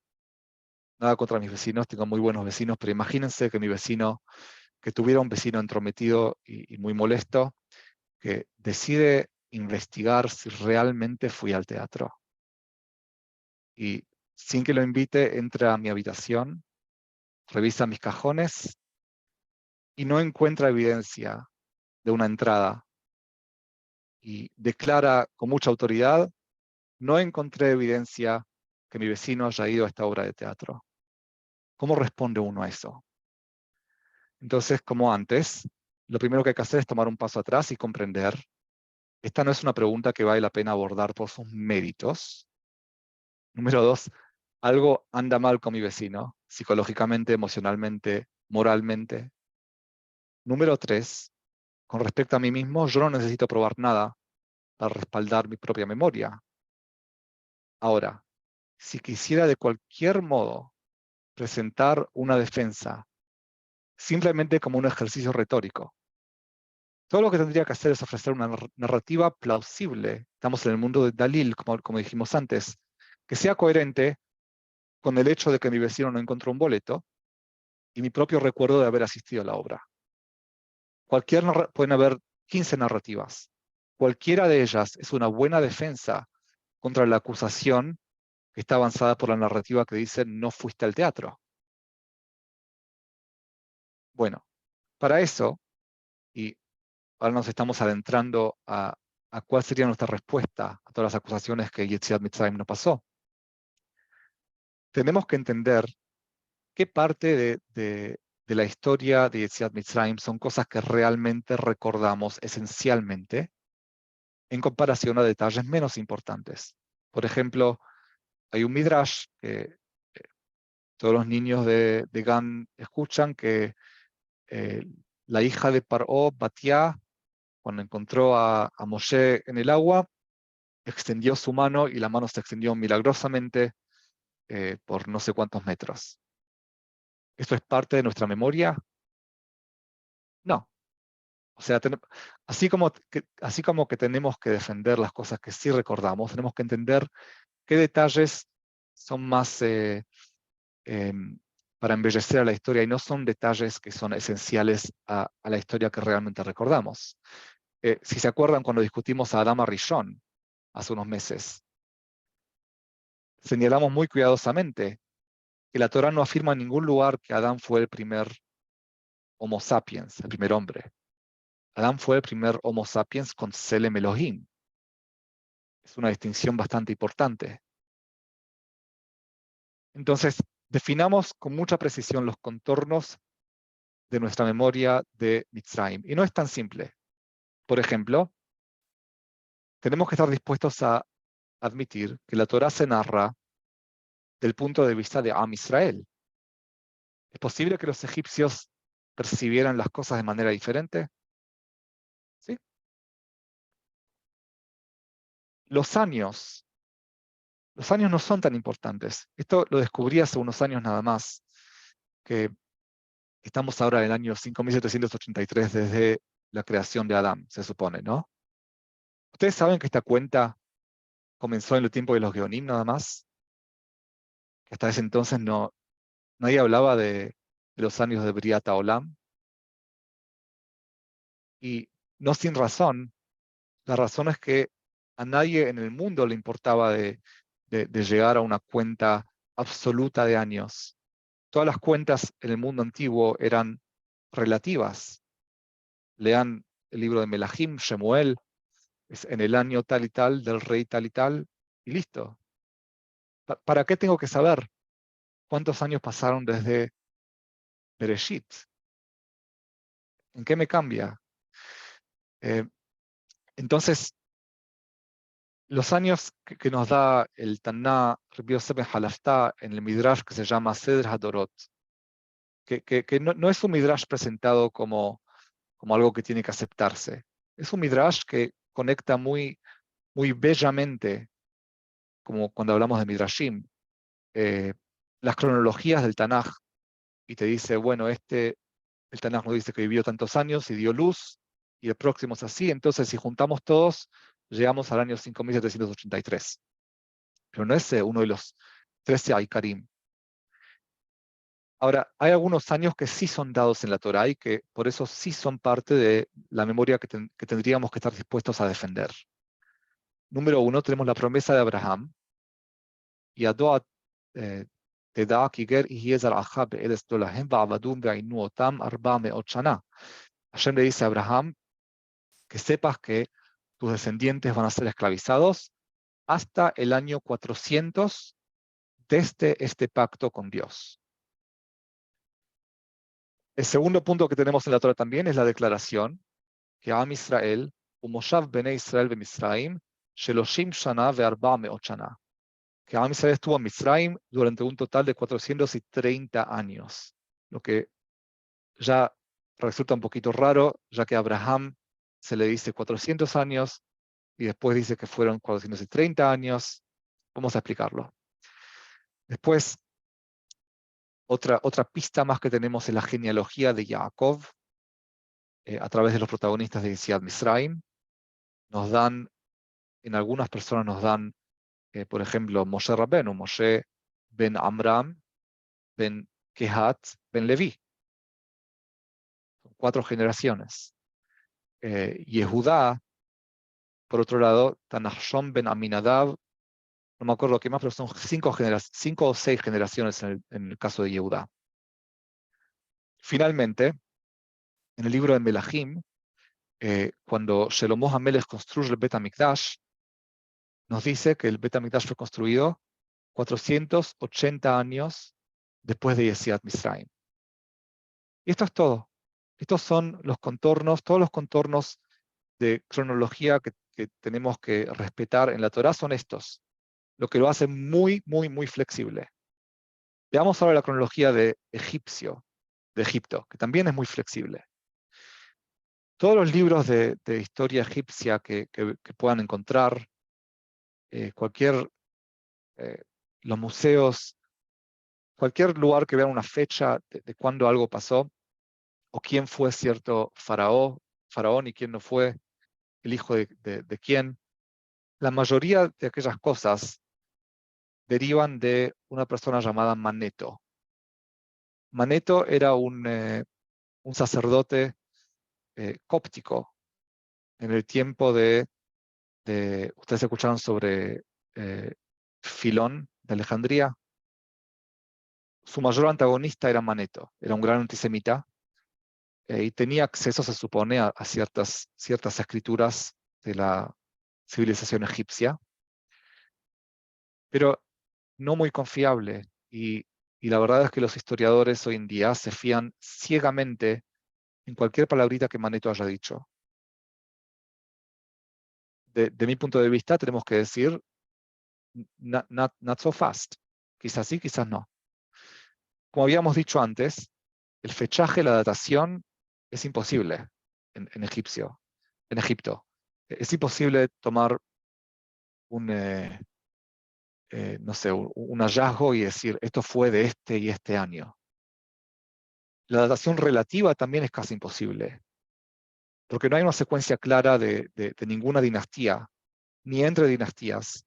nada contra mis vecinos, tengo muy buenos vecinos, pero imagínense que mi vecino, que tuviera un vecino entrometido y muy molesto, que decide investigar si realmente fui al teatro. Y sin que lo invite, entra a mi habitación revisa mis cajones y no encuentra evidencia de una entrada. Y declara con mucha autoridad: no encontré evidencia que mi vecino haya ido a esta obra de teatro. ¿Cómo responde uno a eso? Entonces, como antes, lo primero que hay que hacer es tomar un paso atrás y comprender. Esta no es una pregunta que vale la pena abordar por sus méritos. Número 2, algo anda mal con mi vecino, psicológicamente, emocionalmente, moralmente. Número 3, con respecto a mí mismo, yo no necesito probar nada para respaldar mi propia memoria. Ahora, si quisiera de cualquier modo presentar una defensa, simplemente como un ejercicio retórico, todo lo que tendría que hacer es ofrecer una narrativa plausible. Estamos en el mundo de Dalil, como dijimos antes, que sea coherente con el hecho de que mi vecino no encontró un boleto y mi propio recuerdo de haber asistido a la obra. Pueden haber 15 narrativas. Cualquiera de ellas es una buena defensa contra la acusación que está avanzada por la narrativa que dice no fuiste al teatro. Bueno, para eso, y ahora nos estamos adentrando a cuál sería nuestra respuesta a todas las acusaciones que Yetziat Mitzrayim nos pasó. Tenemos que entender qué parte de la historia de Yetziat Mitzrayim son cosas que realmente recordamos esencialmente en comparación a detalles menos importantes. Por ejemplo, hay un midrash que todos los niños de Gan escuchan, que la hija de Paró, Batia, cuando encontró a Moshe en el agua, extendió su mano y la mano se extendió milagrosamente por no sé cuántos metros. ¿Esto es parte de nuestra memoria? No. O sea, así como que tenemos que defender las cosas que sí recordamos, tenemos que entender qué detalles son más para embellecer a la historia y no son detalles que son esenciales a la historia que realmente recordamos. Si se acuerdan cuando discutimos a Adama Rishon hace unos meses, señalamos muy cuidadosamente que la Torá no afirma en ningún lugar que Adán fue el primer Homo sapiens, el primer hombre. Adán fue el primer Homo sapiens con Selem Elohim. Es una distinción bastante importante. Entonces, definamos con mucha precisión los contornos de nuestra memoria de Mitzrayim. Y no es tan simple. Por ejemplo, tenemos que estar dispuestos a admitir que la Torá se narra del punto de vista de Am Israel. ¿Es posible que los egipcios percibieran las cosas de manera diferente? ¿Sí? Los años no son tan importantes. Esto lo descubrí hace unos años nada más, que estamos ahora en el año 5783 desde la creación de Adán, se supone, ¿no? Ustedes saben que esta cuenta comenzó en el tiempo de los Geonim nada más, que hasta ese entonces nadie hablaba de los años de Briat Olam, y no sin razón. La razón es que a nadie en el mundo le importaba de llegar a una cuenta absoluta de años. Todas las cuentas en el mundo antiguo eran relativas. Lean el libro de Melahim, Shemuel, es en el año tal y tal, del rey tal y listo. ¿Para qué tengo que saber cuántos años pasaron desde Bereshit? ¿En qué me cambia? Eh, entonces, los años que nos da el Taná Rabbi Yosef ben Halaftá en el Midrash que se llama Seder Hadorot, que no es un Midrash presentado como algo que tiene que aceptarse. Es un Midrash que conecta muy, muy bellamente, como cuando hablamos de Midrashim, eh, las cronologías del Tanaj, y te dice, bueno, el Tanaj nos dice que vivió tantos años y dio luz, y el próximo es así, entonces si juntamos todos, llegamos al año 5783. Pero no es uno de los 13 Aikarim. Ahora, hay algunos años que sí son dados en la Torá y que por eso sí son parte de la memoria que tendríamos que estar dispuestos a defender. Número 1, tenemos la promesa de Abraham, y תדע כי גר יהיה זרעך בארץ לא להם ועבדום ועינו אותם 400 שנה. Hashem le dice a Abraham que sepas que tus descendientes van a ser esclavizados hasta el año 400 desde este pacto con Dios. El segundo punto que tenemos en la Torah también es la declaración que Am Israel, Umoshav Bnei Israel Bemisraim, Sheloshim Shana Ve'arba Me'ot Shana. Que Am Israel estuvo en Misraim durante un total de 430 años, lo que ya resulta un poquito raro, ya que a Abraham se le dice 400 años y después dice que fueron 430 años. Vamos a explicarlo. Después, otra pista más que tenemos es la genealogía de Jacob, a través de los protagonistas de Yetziat Misraim. Nos dan, en algunas personas nos dan, por ejemplo, Moshe Rabbeinu, Moshe ben Amram, ben Kehat, ben Levi. Son 4 generaciones. Yehudá, por otro lado, Tanachshon ben Aminadab, no me acuerdo qué más, pero son 5 o 6 generaciones en el caso de Yehudá. Finalmente, en el libro de Melahim, cuando Shelomo HaMelech construye el Bet HaMikdash, nos dice que el Bet HaMikdash fue construido 480 años después de Yetziat Misraim. Y esto es todo. Estos son los contornos, todos los contornos de cronología que tenemos que respetar en la Torá son estos, lo que lo hace muy, muy, muy flexible. Veamos ahora la cronología de Egipto, que también es muy flexible. Todos los libros de historia egipcia que puedan encontrar, los museos, cualquier lugar que vean una fecha de cuándo algo pasó, o quién fue cierto faraón y quién no fue, el hijo de quién, la mayoría de aquellas cosas derivan de una persona llamada Maneto. Maneto era un sacerdote cóptico en el tiempo ustedes escucharon sobre Filón de Alejandría. Su mayor antagonista era Maneto, era un gran antisemita y tenía acceso, se supone, a ciertas escrituras de la civilización egipcia, pero no muy confiable. Y la verdad es que los historiadores hoy en día se fían ciegamente en cualquier palabrita que Maneto haya dicho. De mi punto de vista, tenemos que decir, not so fast. Quizás sí, quizás no. Como habíamos dicho antes, el fechaje, la datación, es imposible en Egipto. Es imposible tomar no sé, un hallazgo y decir, esto fue de este y este año. La datación relativa también es casi imposible, porque no hay una secuencia clara de ninguna dinastía, ni entre dinastías.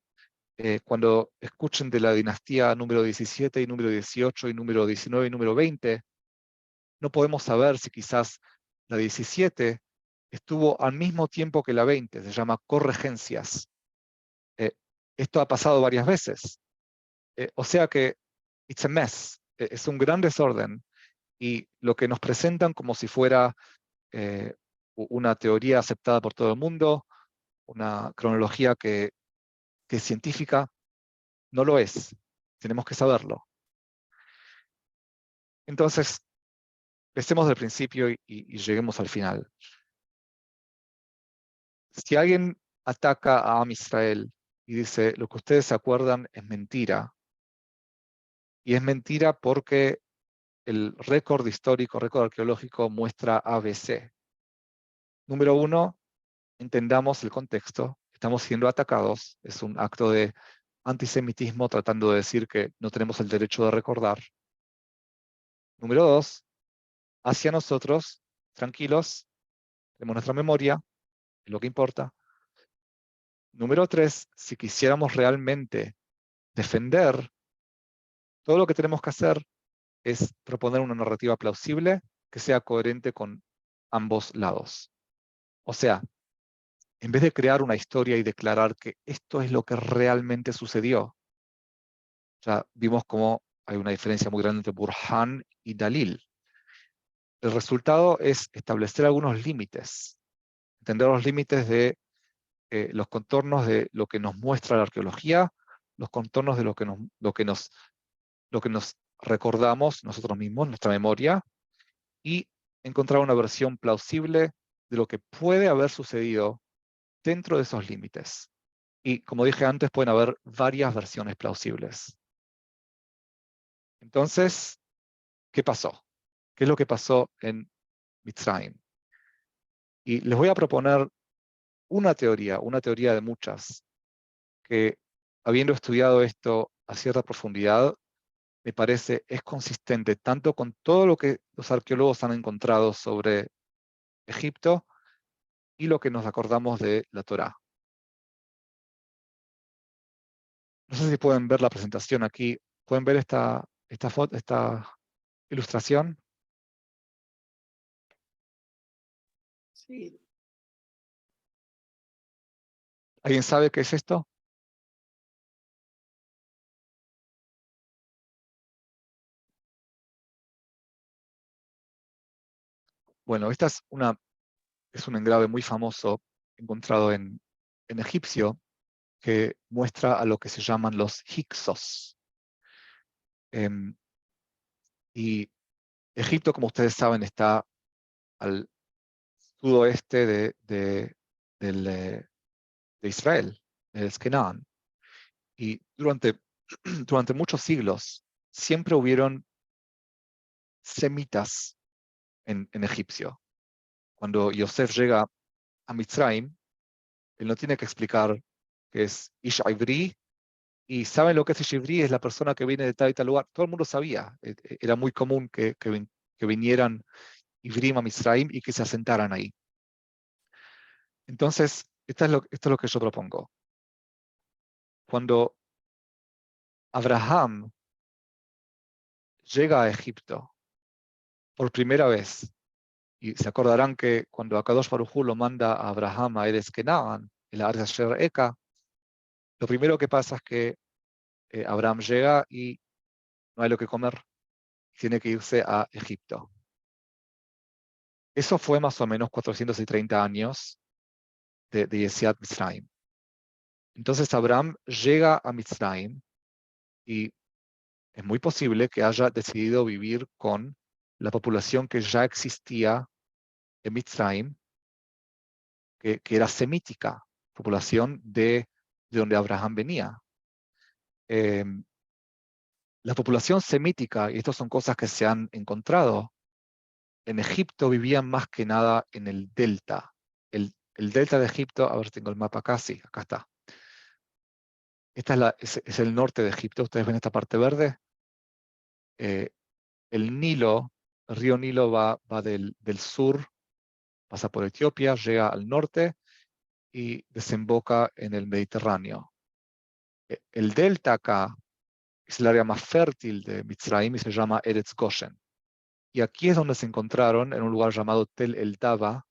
Cuando escuchen de la dinastía número 17 y número 18 y número 19 y número 20, no podemos saber si quizás la 17 estuvo al mismo tiempo que la 20, se llama corregencias. Esto ha pasado varias veces. O sea que it's a mess, es un gran desorden, y lo que nos presentan como si fuera una teoría aceptada por todo el mundo, una cronología que es científica, no lo es. Tenemos que saberlo. Entonces, empecemos del principio y lleguemos al final. Si alguien ataca a Am Israel y dice, lo que ustedes se acuerdan es mentira, y es mentira porque el récord histórico, récord arqueológico muestra ABC. Número 1, entendamos el contexto. Estamos siendo atacados. Es un acto de antisemitismo tratando de decir que no tenemos el derecho de recordar. Número 2, hacia nosotros, tranquilos, tenemos nuestra memoria, es lo que importa. Número 3, si quisiéramos realmente defender, todo lo que tenemos que hacer es proponer una narrativa plausible que sea coherente con ambos lados. O sea, en vez de crear una historia y declarar que esto es lo que realmente sucedió, ya vimos cómo hay una diferencia muy grande entre Burhan y Dalil. El resultado es establecer algunos límites, entender los límites de los contornos de lo que nos muestra la arqueología, los contornos de lo que nos recordamos nosotros mismos, nuestra memoria, y encontrar una versión plausible de lo que puede haber sucedido dentro de esos límites. Y como dije antes, pueden haber varias versiones plausibles. Entonces, ¿qué pasó? ¿Qué es lo que pasó en Mitzrayim? Y les voy a proponer una teoría de muchas, que habiendo estudiado esto a cierta profundidad, me parece es consistente tanto con todo lo que los arqueólogos han encontrado sobre Egipto y lo que nos acordamos de la Torá. No sé si pueden ver la presentación aquí. ¿Pueden ver esta foto, esta ilustración? Sí. ¿Alguien sabe qué es esto? Bueno, esta es un engrave muy famoso encontrado en egipcio que muestra a lo que se llaman los Hyksos. Y Egipto, como ustedes saben, está al sudoeste de Israel, de Canaán. Y durante muchos siglos siempre hubieron semitas en egipcio. Cuando Yosef llega a Mitzrayim, él no tiene que explicar que es Ish Ivri, y saben lo que es Ish Ivri, es la persona que viene de tal y tal lugar. Todo el mundo sabía. Era muy común que vinieran Ivrim a Mitzrayim y que se asentaran ahí. Entonces, esto es lo que yo propongo. Cuando Abraham llega a Egipto por primera vez, y se acordarán que cuando Akadosh Baruj Hu lo manda a Abraham a Eretz Kenaan, el Arz Asher Eka, lo primero que pasa es que Abraham llega y no hay lo que comer, tiene que irse a Egipto. Eso fue más o menos 430 años de Yetziat Mitzrayim. Entonces Abraham llega a Mitzrayim y es muy posible que haya decidido vivir con la población que ya existía en Mitzrayim, que era semítica, población de donde Abraham venía. La población semítica, y estas son cosas que se han encontrado, en Egipto vivían más que nada en el delta. El delta de Egipto, a ver, tengo el mapa acá, sí, acá está. Es el norte de Egipto, ustedes ven esta parte verde. El Nilo, el río Nilo va del sur, pasa por Etiopía, llega al norte y desemboca en el Mediterráneo. El delta acá es el área más fértil de Mitzrayim y se llama Eretz Goshen. Y aquí es donde se encontraron, en un lugar llamado Tel El Daba,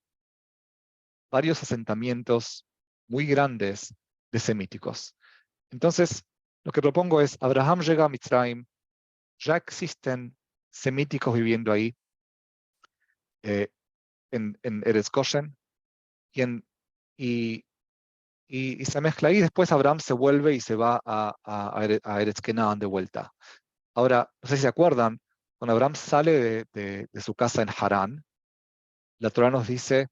varios asentamientos muy grandes de semíticos. Entonces, lo que propongo es, Abraham llega a Mitzrayim, ya existen semíticos viviendo ahí, en Eretz Goshen, y, y se mezcla ahí. Después Abraham se vuelve y se va a Eretz Kenaan de vuelta. Ahora, no sé si se acuerdan, cuando Abraham sale de su casa en Harán, la Torah nos dice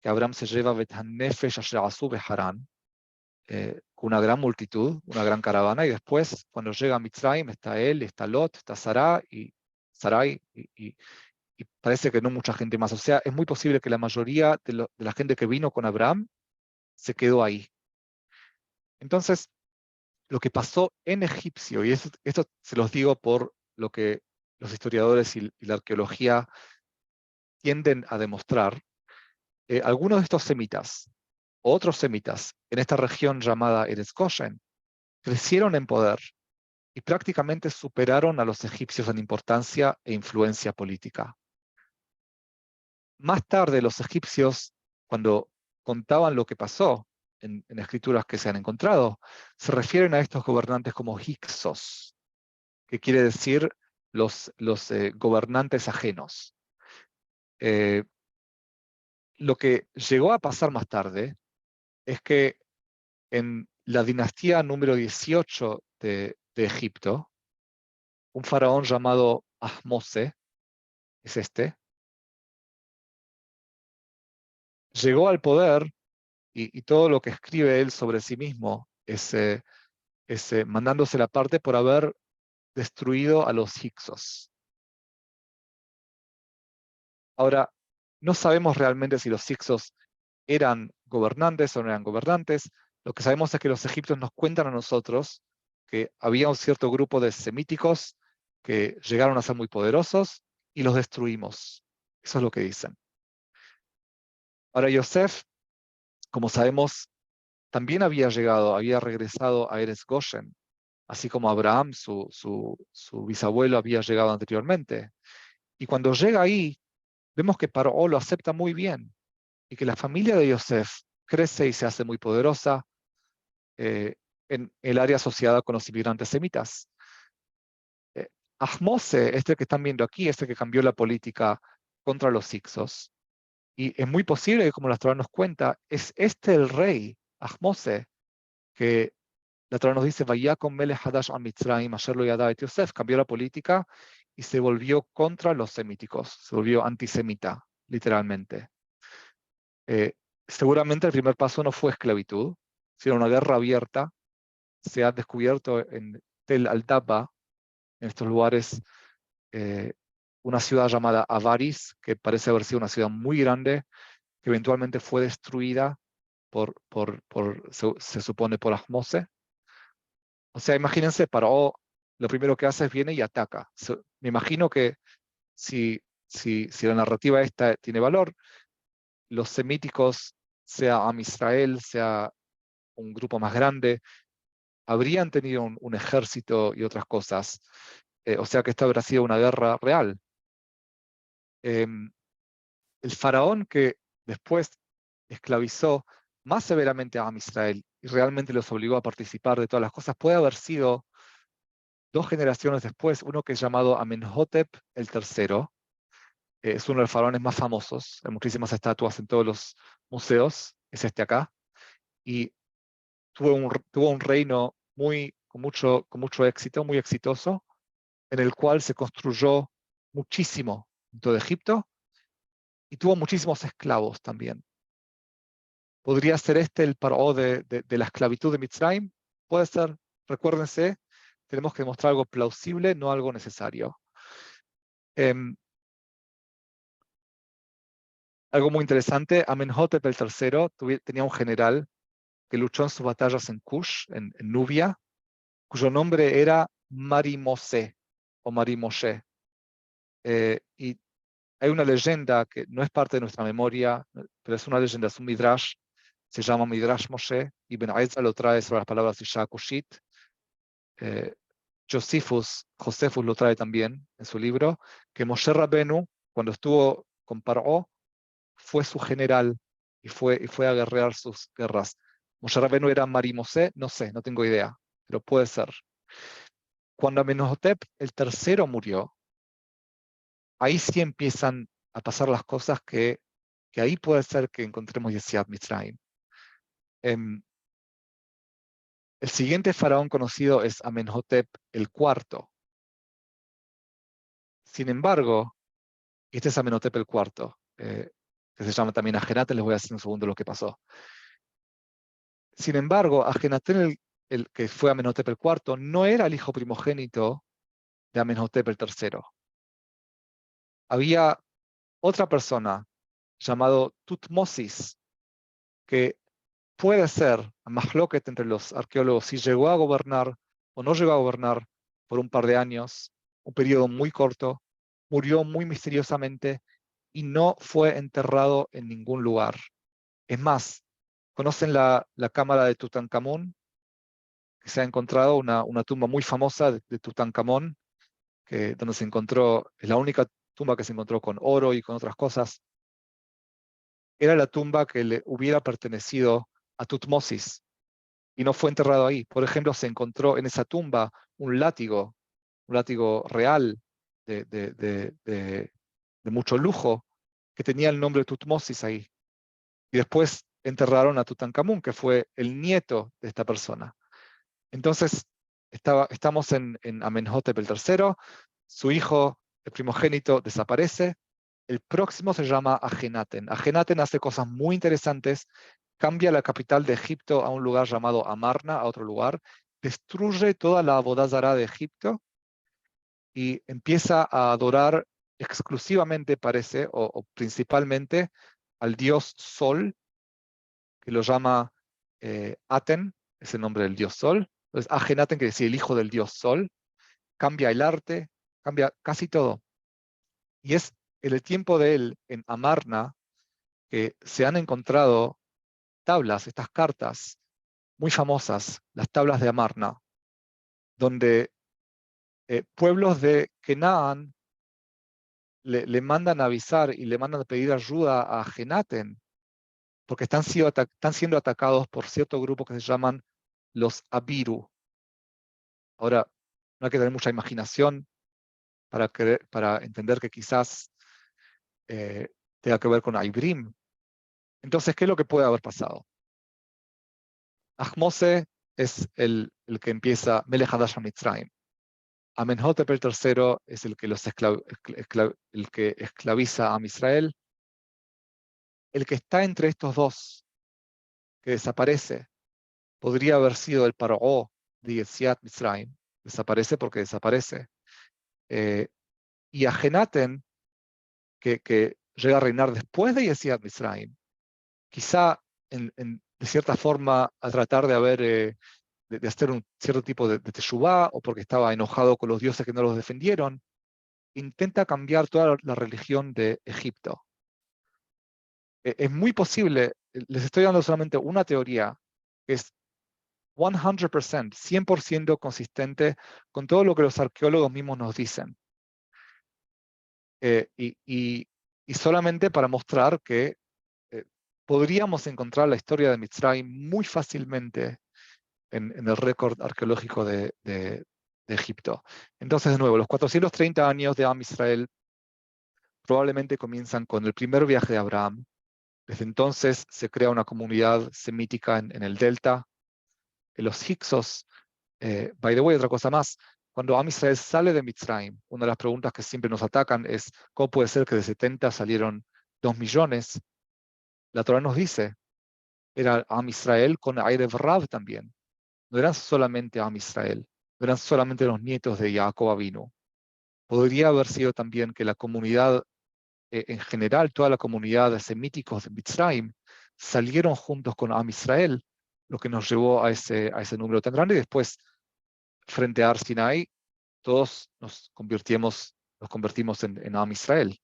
que Abraham se lleva Harán, con una gran multitud, una gran caravana, y después, cuando llega a Mitzrayim, está él, está Lot, está Sarai, y parece que no mucha gente más. O sea, es muy posible que la mayoría de la gente que vino con Abraham se quedó ahí. Entonces, lo que pasó en egipcio, y esto se los digo por lo que los historiadores y la arqueología tienden a demostrar, algunos de estos semitas, otros semitas, en esta región llamada Eretz Goshen, crecieron en poder y prácticamente superaron a los egipcios en importancia e influencia política. Más tarde, los egipcios, cuando contaban lo que pasó en escrituras que se han encontrado, se refieren a estos gobernantes como Hyksos, que quiere decir los gobernantes ajenos. Lo que llegó a pasar más tarde es que en la dinastía número 18 de Egipto, un faraón llamado Ahmose, es llegó al poder y todo lo que escribe él sobre sí mismo es mandándose la parte por haber destruido a los hicsos. Ahora, no sabemos realmente si los hicsos eran gobernantes o no eran gobernantes. Lo que sabemos es que los egipcios nos cuentan a nosotros que había un cierto grupo de semíticos que llegaron a ser muy poderosos y los destruimos. Eso es lo que dicen. Ahora, Yosef, como sabemos, también había regresado a Eretz Goshen, así como Abraham, su bisabuelo, había llegado anteriormente. Y cuando llega ahí, vemos que Paró lo acepta muy bien y que la familia de Yosef crece y se hace muy poderosa en el área asociada con los inmigrantes semitas. Ahmose, este que están viendo aquí, este que cambió la política contra los hicsos, y es muy posible que, como la Torá nos cuenta, es el rey, Ahmose, que la Torá nos dice, Vayakom melech hadash al Mitzrayim, asher lo yada et Yosef, cambió la política y se volvió contra los semíticos, se volvió antisemita, literalmente. Seguramente el primer paso no fue esclavitud, sino una guerra abierta. Se ha descubierto en Tel Altaba, en estos lugares, una ciudad llamada Avaris, que parece haber sido una ciudad muy grande, que eventualmente fue destruida se supone, por Ahmose. O sea, imagínense, Paró lo primero que hace es viene y ataca. Me imagino que si la narrativa esta tiene valor, los semíticos, sea Am Israel, sea un grupo más grande, habrían tenido un ejército y otras cosas. O sea que esta habría sido una guerra real. El faraón que después esclavizó más severamente a Am Israel y realmente los obligó a participar de todas las cosas, puede haber sido 2 generaciones después, uno que es llamado Amenhotep el III. Es uno de los faraones más famosos, hay muchísimas estatuas en todos los museos, es este acá, y tuvo un reino con mucho éxito, muy exitoso, en el cual se construyó muchísimo en todo Egipto y tuvo muchísimos esclavos también. ¿Podría ser este el paró de la esclavitud de Mitzrayim? Puede ser. Recuérdense, tenemos que demostrar algo plausible, no algo necesario. Algo muy interesante, Amenhotep el III tenía un general que luchó en sus batallas en Kush, en Nubia, cuyo nombre era Marimose o Marimoshe. Y hay una leyenda que no es parte de nuestra memoria, pero es una leyenda, es un midrash, se llama Midrash Moshe, y Ben Ezra lo trae sobre las palabras Isha Kushit. Josefus lo trae también en su libro, que Moshe Rabbenu, cuando estuvo con Paró, fue su general y fue a guerrear sus guerras. Moshe Rabbenu era Marimosé, no sé, no tengo idea, pero puede ser. Cuando Amenhotep el III murió, ahí sí empiezan a pasar las cosas que ahí puede ser que encontremos Yetziat Mitzrayim. El siguiente faraón conocido es Amenhotep el IV. Sin embargo, este es Amenhotep el IV, que se llama también Ajenatén, les voy a decir en un segundo lo que pasó. Sin embargo, Ajenatén, el que fue Amenhotep el IV, no era el hijo primogénito de Amenhotep el III. Había otra persona llamado Tutmosis, que puede ser mahloket entre los arqueólogos si llegó a gobernar o no llegó a gobernar por un par de años, un periodo muy corto, murió muy misteriosamente y no fue enterrado en ningún lugar. Es más, ¿conocen la cámara de Tutankamón? Que se ha encontrado una tumba muy famosa de Tutankamón, donde se encontró, es la única tumba que se encontró con oro y con otras cosas. Era la tumba que le hubiera pertenecido a Tutmosis y no fue enterrado ahí. Por ejemplo, se encontró en esa tumba un látigo un látigo real de mucho lujo, que tenía el nombre de Tutmosis ahí. Y después enterraron a Tutankamón, que fue el nieto de esta persona. Entonces, estamos en Amenhotep el III, su hijo, el primogénito, desaparece. El próximo se llama Ajenaten. Ajenaten hace cosas muy interesantes, cambia la capital de Egipto a un lugar llamado Amarna, a otro lugar, destruye toda la Abodá Zará de Egipto y empieza a adorar exclusivamente, parece, o principalmente, al dios Sol, que lo llama Aten, es el nombre del dios Sol. Entonces, Ajenaten quiere decir el hijo del dios Sol, cambia el arte, cambia casi todo. Y es en el tiempo de él, en Amarna, que se han encontrado tablas, estas cartas muy famosas, las tablas de Amarna, donde pueblos de Canaán le mandan a avisar y le mandan a pedir ayuda a Ajenaten, porque están siendo atacados por cierto grupo que se llaman los Abiru. Ahora, no hay que tener mucha imaginación para entender que quizás tenga que ver con Aibrim. Entonces, ¿qué es lo que puede haber pasado? Ahmose es el que empieza Melech Hadash HaMitzrayim. Amenhotep el III es el que, el que esclaviza a Israel. El que está entre estos dos, que desaparece, podría haber sido el Paró de Yetziat Mitzrayim. Desaparece porque desaparece. Y Ajenaten, que llega a reinar después de Yetziat Mitzrayim, quizá de cierta forma a tratar de hacer un cierto tipo de teshuvá, o porque estaba enojado con los dioses que no los defendieron, intenta cambiar toda la religión de Egipto. Es muy posible, les estoy dando solamente una teoría, que es 100%, 100% consistente con todo lo que los arqueólogos mismos nos dicen. Y solamente para mostrar que podríamos encontrar la historia de Mitzrayim muy fácilmente en el récord arqueológico de Egipto. Entonces, de nuevo, los 430 años de Am Israel probablemente comienzan con el primer viaje de Abraham. Desde entonces se crea una comunidad semítica en el delta. Los Hyksos, by the way, otra cosa más, cuando Am Israel sale de Mitzrayim, una de las preguntas que siempre nos atacan es ¿cómo puede ser que de 70 salieron 2 millones? La Torah nos dice, era Am Israel con Erev Rav también. No eran solamente Am Israel, no eran solamente los nietos de Jacob Avinu. Podría haber sido también que la comunidad, en general, toda la comunidad de semíticos de Mitzrayim, salieron juntos con Am Israel, lo que nos llevó a ese número tan grande. Y después, frente a Ar Sinai, todos nos convertimos en Am Israel.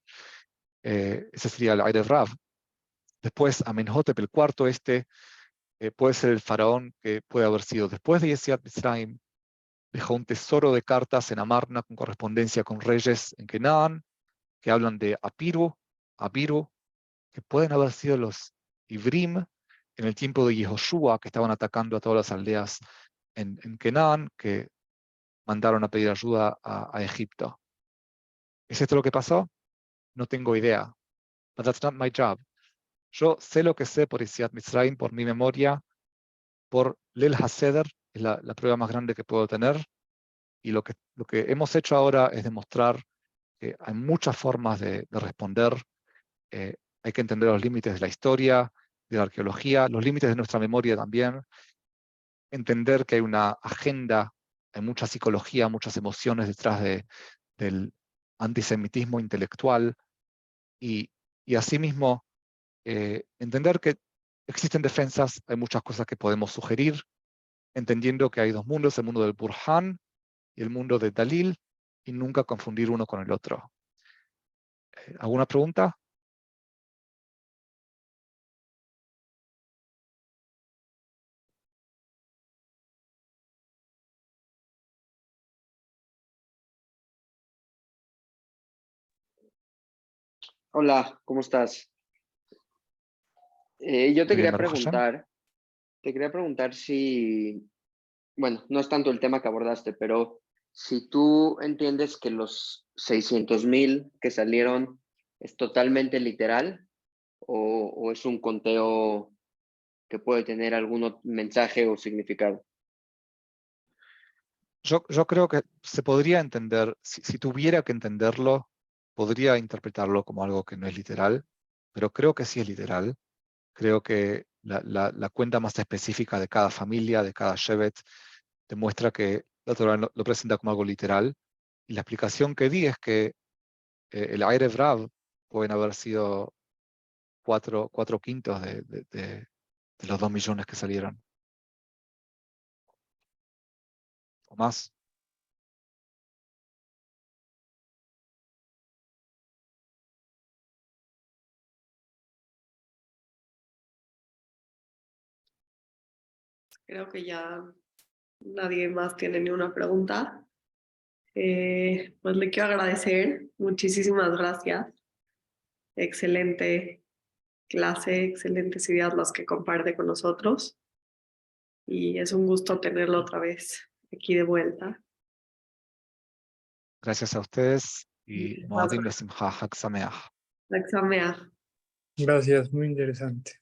Ese sería el Erev Rav. Después, Amenhotep el IV, puede ser el faraón que puede haber sido después de Yetziat Mitzrayim. Dejó un tesoro de cartas en Amarna con correspondencia con reyes en Canaán, que hablan de Abiru, que pueden haber sido los Ibrim en el tiempo de Yehoshua, que estaban atacando a todas las aldeas en Canaán, que mandaron a pedir ayuda a Egipto. ¿Es esto lo que pasó? No tengo idea. But that's not my job. Yo sé lo que sé por Yetziat Mitzrayim, por mi memoria, por Leil HaSeder, es la prueba más grande que puedo tener. Y lo que hemos hecho ahora es demostrar que hay muchas formas de responder. Hay que entender los límites de la historia, de la arqueología, los límites de nuestra memoria también. Entender que hay una agenda, hay mucha psicología, muchas emociones detrás del antisemitismo intelectual. Y asimismo, entender que existen defensas, hay muchas cosas que podemos sugerir, entendiendo que hay dos mundos, el mundo del Burhan y el mundo de Dalil, y nunca confundir uno con el otro. ¿Alguna pregunta? Hola, ¿cómo estás? Yo Muy bien, Baruch Hashem. te quería preguntar si, bueno, no es tanto el tema que abordaste, pero si tú entiendes que los 600,000 que salieron es totalmente literal o es un conteo que puede tener algún mensaje o significado. Yo creo que se podría entender, si tuviera que entenderlo, podría interpretarlo como algo que no es literal, pero creo que sí es literal. Creo que la cuenta más específica de cada familia, de cada shevet, demuestra que la Torah lo presenta como algo literal. Y la explicación que di es que el Erev Rav pueden haber sido cuatro quintos de los 2 millones que salieron. O más. Creo que ya nadie más tiene ni una pregunta. Pues le quiero agradecer. Muchísimas gracias. Excelente clase, excelentes ideas las que comparte con nosotros. Y es un gusto tenerlo otra vez aquí de vuelta. Gracias a ustedes y Muchísimas Moadim gracias. Lesimcha, Hag Sameach. Xameach. Gracias, muy interesante.